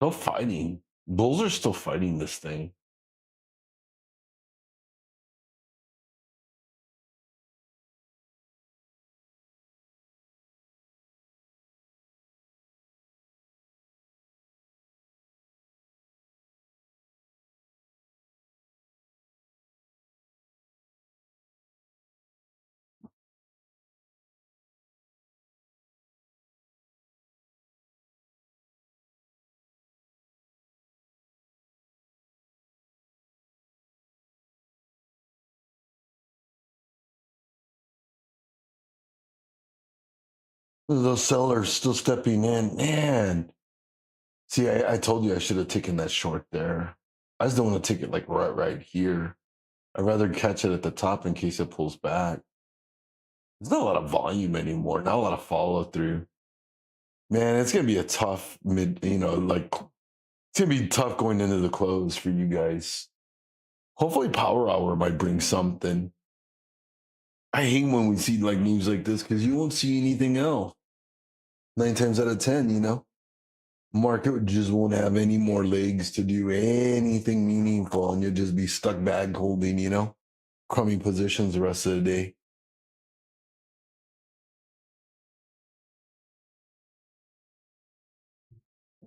Still fighting. Bulls are still fighting this thing. Those sellers still stepping in. Man. See, I told you I should have taken that short there. I just don't want to take it like right here. I'd rather catch it at the top in case it pulls back. There's not a lot of volume anymore, not a lot of follow through. Man, it's gonna be a tough mid, like it's gonna be tough going into the close for you guys. Hopefully Power Hour might bring something. I hate when we see like news like this because you won't see anything else. 9 times out of 10. Market just won't have any more legs to do anything meaningful, and you'll just be stuck bag holding, crummy positions the rest of the day.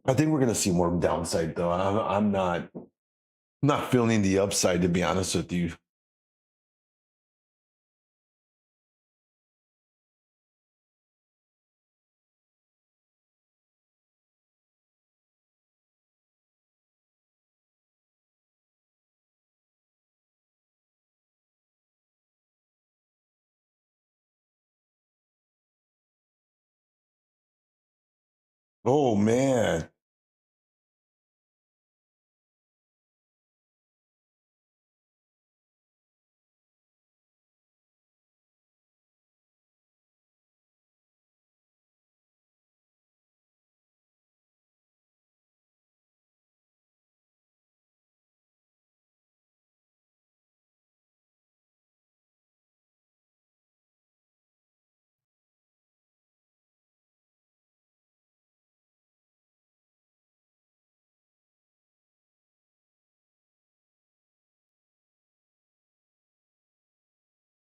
I think we're gonna see more downside though. I'm not feeling the upside, to be honest with you. Oh man.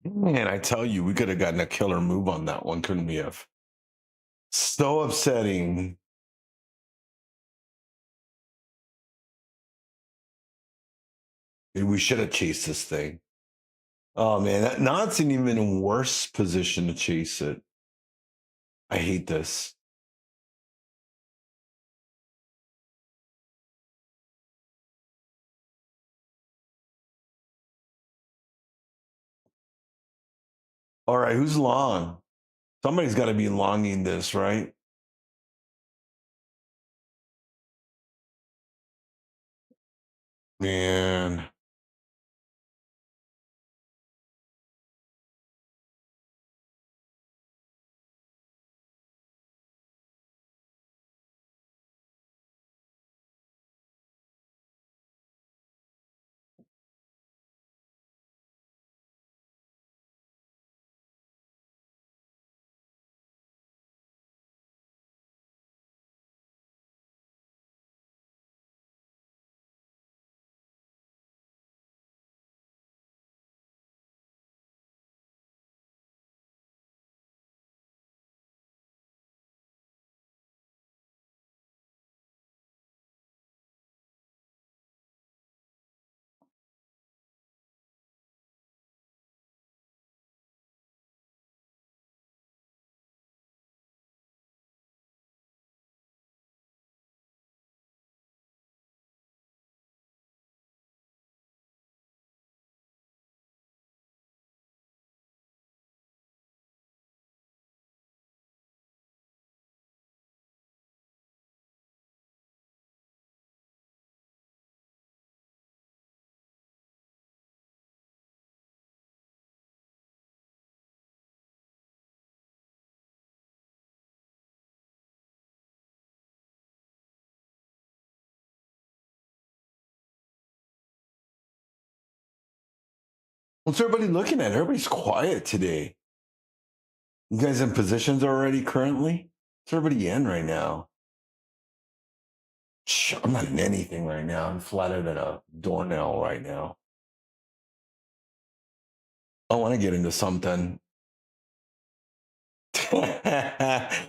Man, I tell you, we could have gotten a killer move on that one, couldn't we have? So upsetting. We should have chased this thing. Oh man, now it's an even worse position to chase it. I hate this. All right, who's long? Somebody's got to be longing this, right? Man. What's everybody looking at? Everybody's quiet today. You guys in positions already currently? What's everybody in right now? I'm not in anything right now. I'm flatter than a doornail right now. I want to get into something. I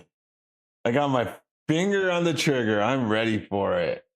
got my finger on the trigger. I'm ready for it.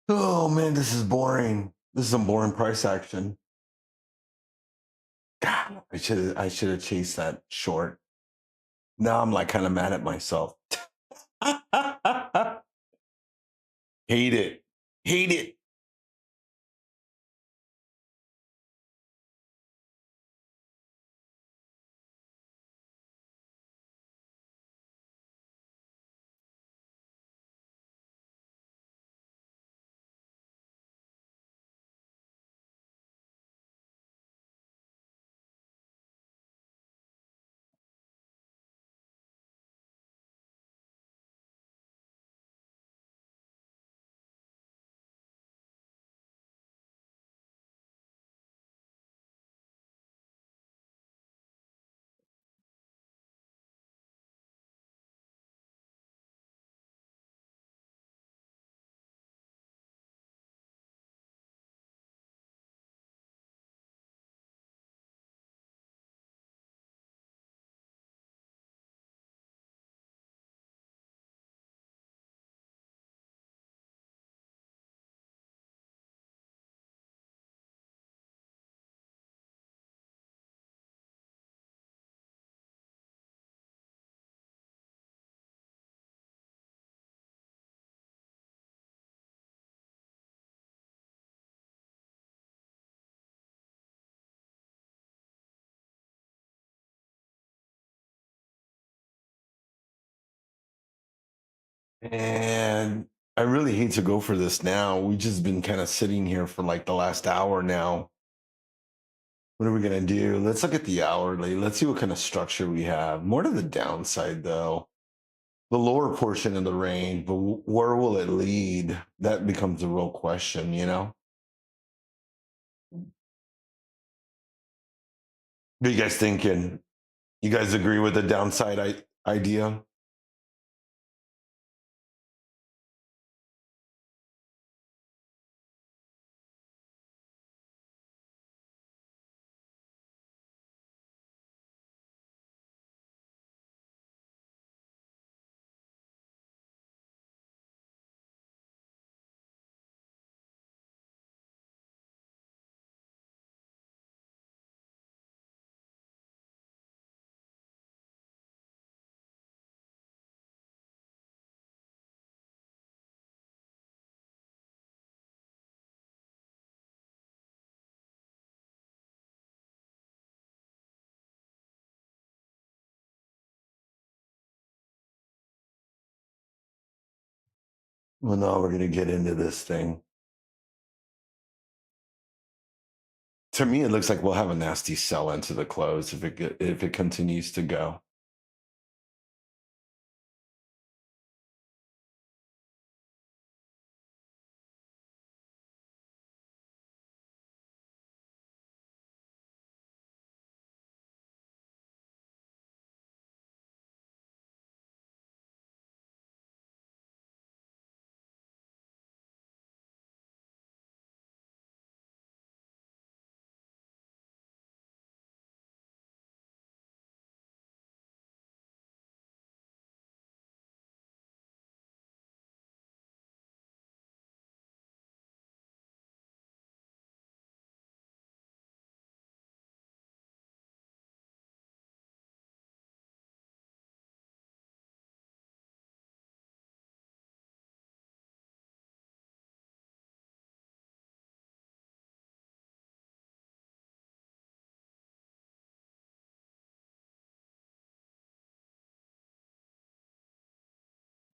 Oh man, this is boring. This is some boring price action. God, I should have chased that short. Now I'm like kind of mad at myself. Hate it. Hate it. And I really hate to go for this now. We've just been kind of sitting here for like the last hour now. What are we going to do? Let's look at the hourly. Let's see what kind of structure we have. More to the downside, though. The lower portion of the range, but where will it lead? That becomes a real question, you know? What are you guys thinking? You guys agree with the downside idea? Well, no, we're going to get into this thing. To me, it looks like we'll have a nasty sell into the close if it continues to go.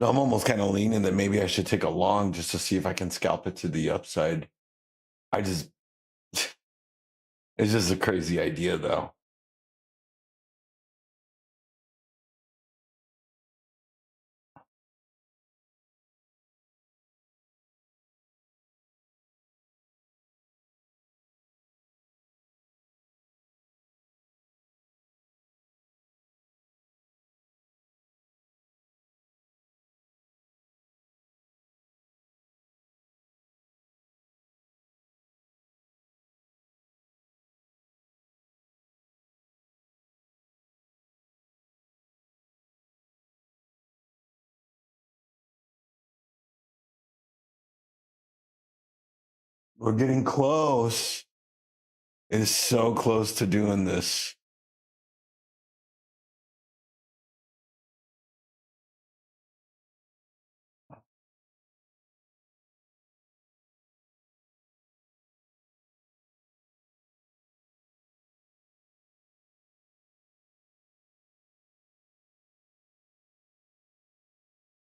I'm almost kind of leaning that maybe I should take a long just to see if I can scalp it to the upside. I just, it's just a crazy idea though. We're getting close. It is so close to doing this.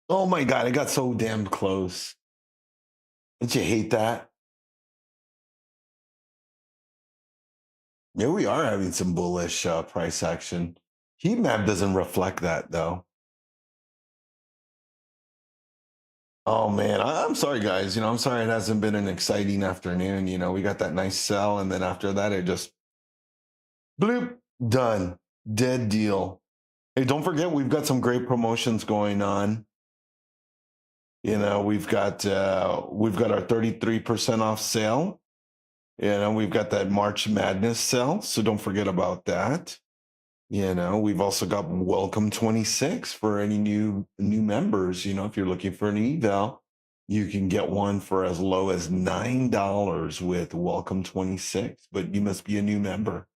Oh my God, I got so damn close. Don't you hate that? Yeah, we are having some bullish price action. Heat map doesn't reflect that though. Oh man, I'm sorry, guys. I'm sorry it hasn't been an exciting afternoon. We got that nice sell, and then after that, it just bloop, done, dead deal. Hey, don't forget we've got some great promotions going on. We've got our 33% off sale. We've got that March Madness sale, so don't forget about that. We've also got Welcome 26 for any new members. If you're looking for an eval, you can get one for as low as $9 with Welcome 26, but you must be a new member.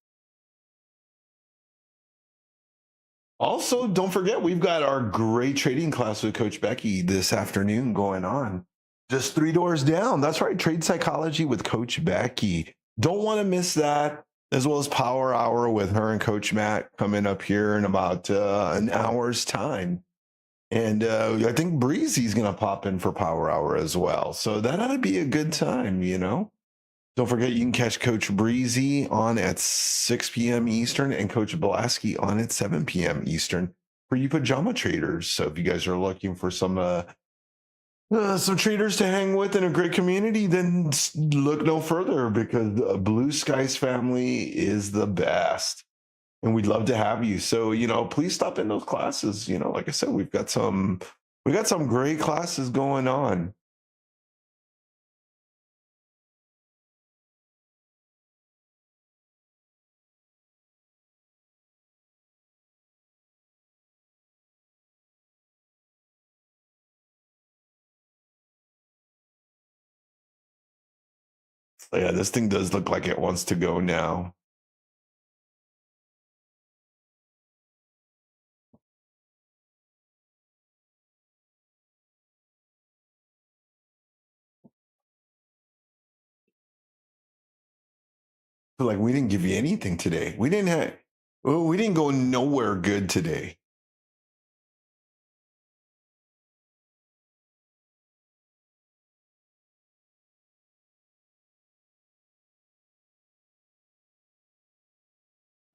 Also, don't forget, we've got our great trading class with Coach Becky this afternoon going on. Just 3 doors down. That's right. Trade Psychology with Coach Becky. Don't want to miss that, as well as Power Hour with her and Coach Matt coming up here in about an hour's time. And I think Breezy's going to pop in for Power Hour as well. So that ought to be a good time. Don't forget, you can catch Coach Breezy on at 6 p.m. Eastern and Coach Blasky on at 7 p.m. Eastern for you pajama traders. So if you guys are looking for some traders to hang with in a great community, then look no further, because Blue Skies family is the best. And we'd love to have you. So, please stop in those classes. Like I said, we got some great classes going on. So yeah, this thing does look like it wants to go now. Feel like we didn't give you anything today. We didn't go nowhere good today.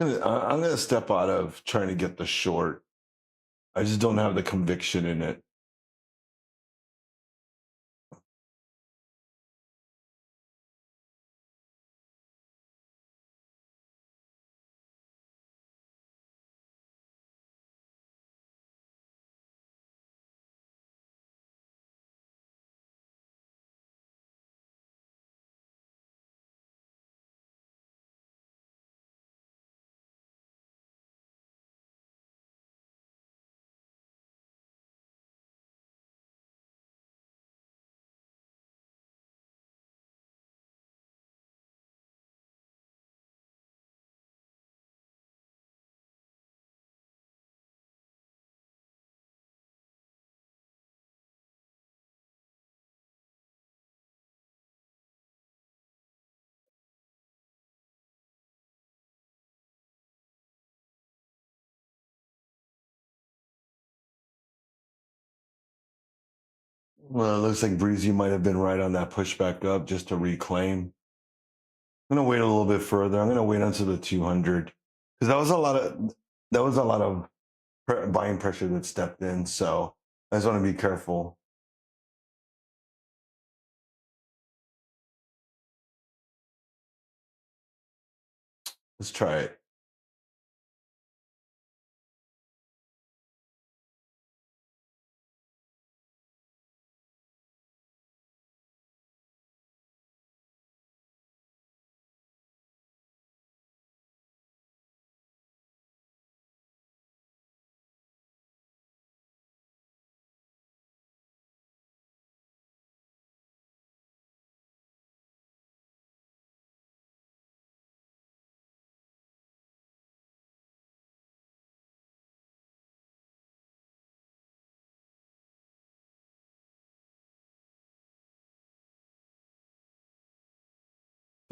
I'm gonna step out of trying to get the short. I just don't have the conviction in it. Well, it looks like Breezy might have been right on that pushback up just to reclaim. I'm gonna wait a little bit further. I'm gonna wait until the 200, because that was a lot of buying pressure that stepped in. So I just want to be careful. Let's try it.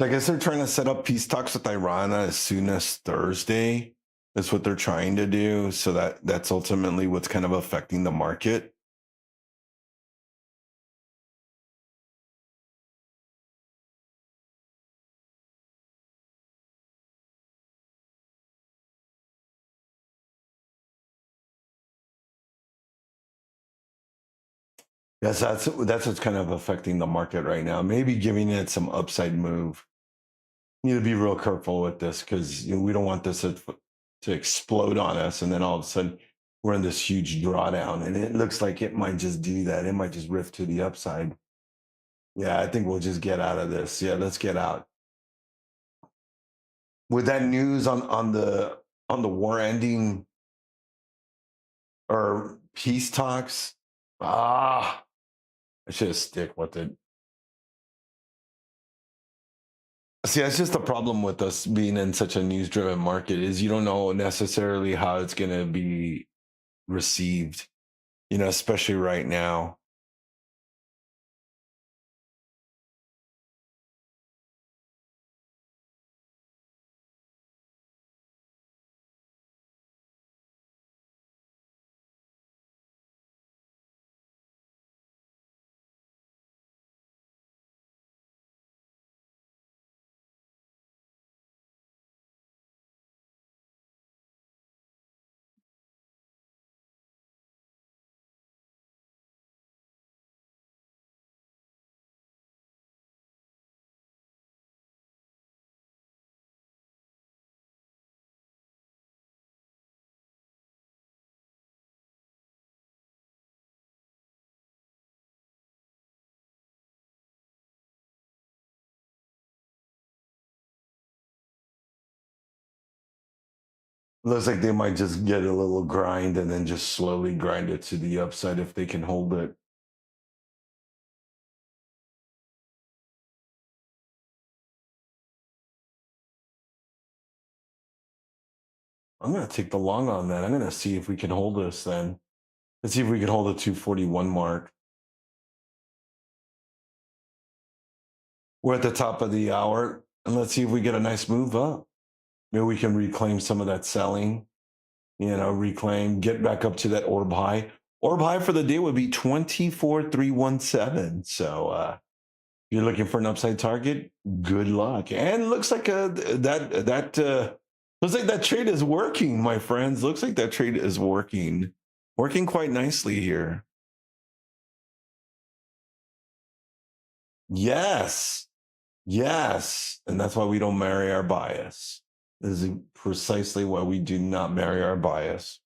I guess they're trying to set up peace talks with Iran as soon as Thursday. That's what they're trying to do. So that's ultimately what's kind of affecting the market. Yes, that's what's kind of affecting the market right now. Maybe giving it some upside move. You need to be real careful with this because we don't want this to explode on us, and then all of a sudden we're in this huge drawdown, and it looks like it might just do that. It might just rift to the upside. Yeah, I think we'll just get out of this. Yeah, let's get out. With that news on the war ending or peace talks, I should stick with it. See, that's just the problem with us being in such a news-driven market is you don't know necessarily how it's going to be received, especially right now. Looks like they might just get a little grind and then just slowly grind it to the upside if they can hold it. I'm going to take the long on that. I'm going to see if we can hold this then. Let's see if we can hold the 241 mark. We're at the top of the hour, and let's see if we get a nice move up. Maybe we can reclaim some of that selling, reclaim, get back up to that orb high. Orb high for the day would be 24,317. So if you're looking for an upside target, good luck. And looks like looks like that trade is working, my friends. Looks like that trade is working quite nicely here. Yes. And that's why we don't marry our bias. This is precisely why we do not marry our bias.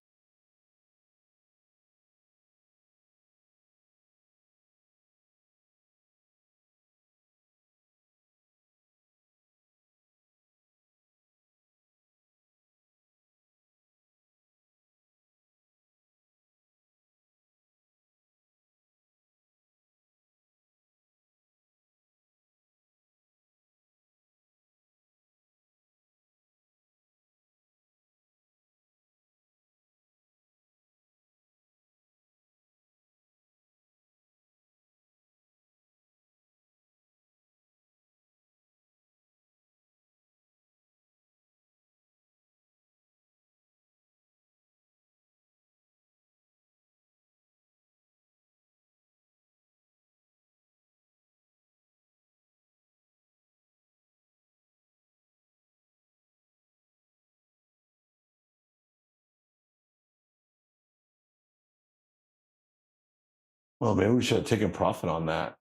Well, maybe we should have taken profit on that.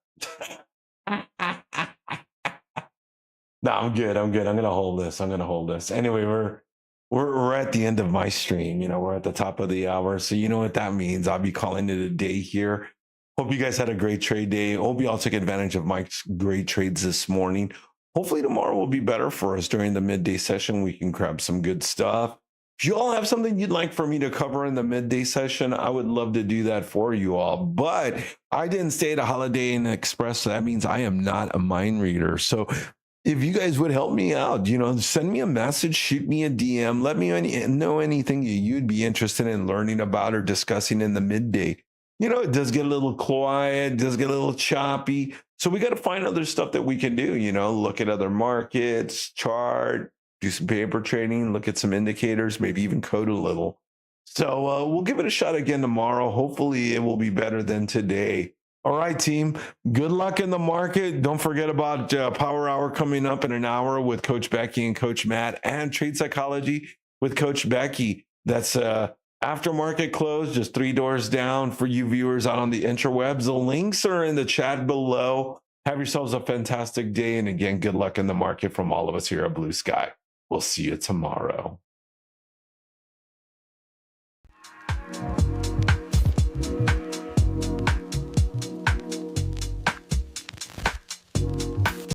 No, I'm good. I'm gonna hold this. Anyway, we're at the end of my stream. We're at the top of the hour, so you know what that means. I'll be calling it a day here. Hope you guys had a great trade day. Hope you all took advantage of Mike's great trades this morning. Hopefully tomorrow will be better for us during the midday session. We can grab some good stuff. If you all have something you'd like for me to cover in the midday session, I would love to do that for you all. But I didn't stay at a Holiday Inn Express, so that means I am not a mind reader. So if you guys would help me out, send me a message, shoot me a DM, let me know anything you'd be interested in learning about or discussing in the midday. it does get a little quiet, does get a little choppy. So we got to find other stuff that we can do, look at other markets, chart, do some paper trading, look at some indicators, maybe even code a little. So we'll give it a shot again tomorrow. Hopefully it will be better than today. All right, team. Good luck in the market. Don't forget about Power Hour coming up in an hour with Coach Becky and Coach Matt, and Trade Psychology with Coach Becky. That's after market close, just 3 doors down for you viewers out on the interwebs. The links are in the chat below. Have yourselves a fantastic day. And again, good luck in the market from all of us here at Blue Sky. We'll see you tomorrow.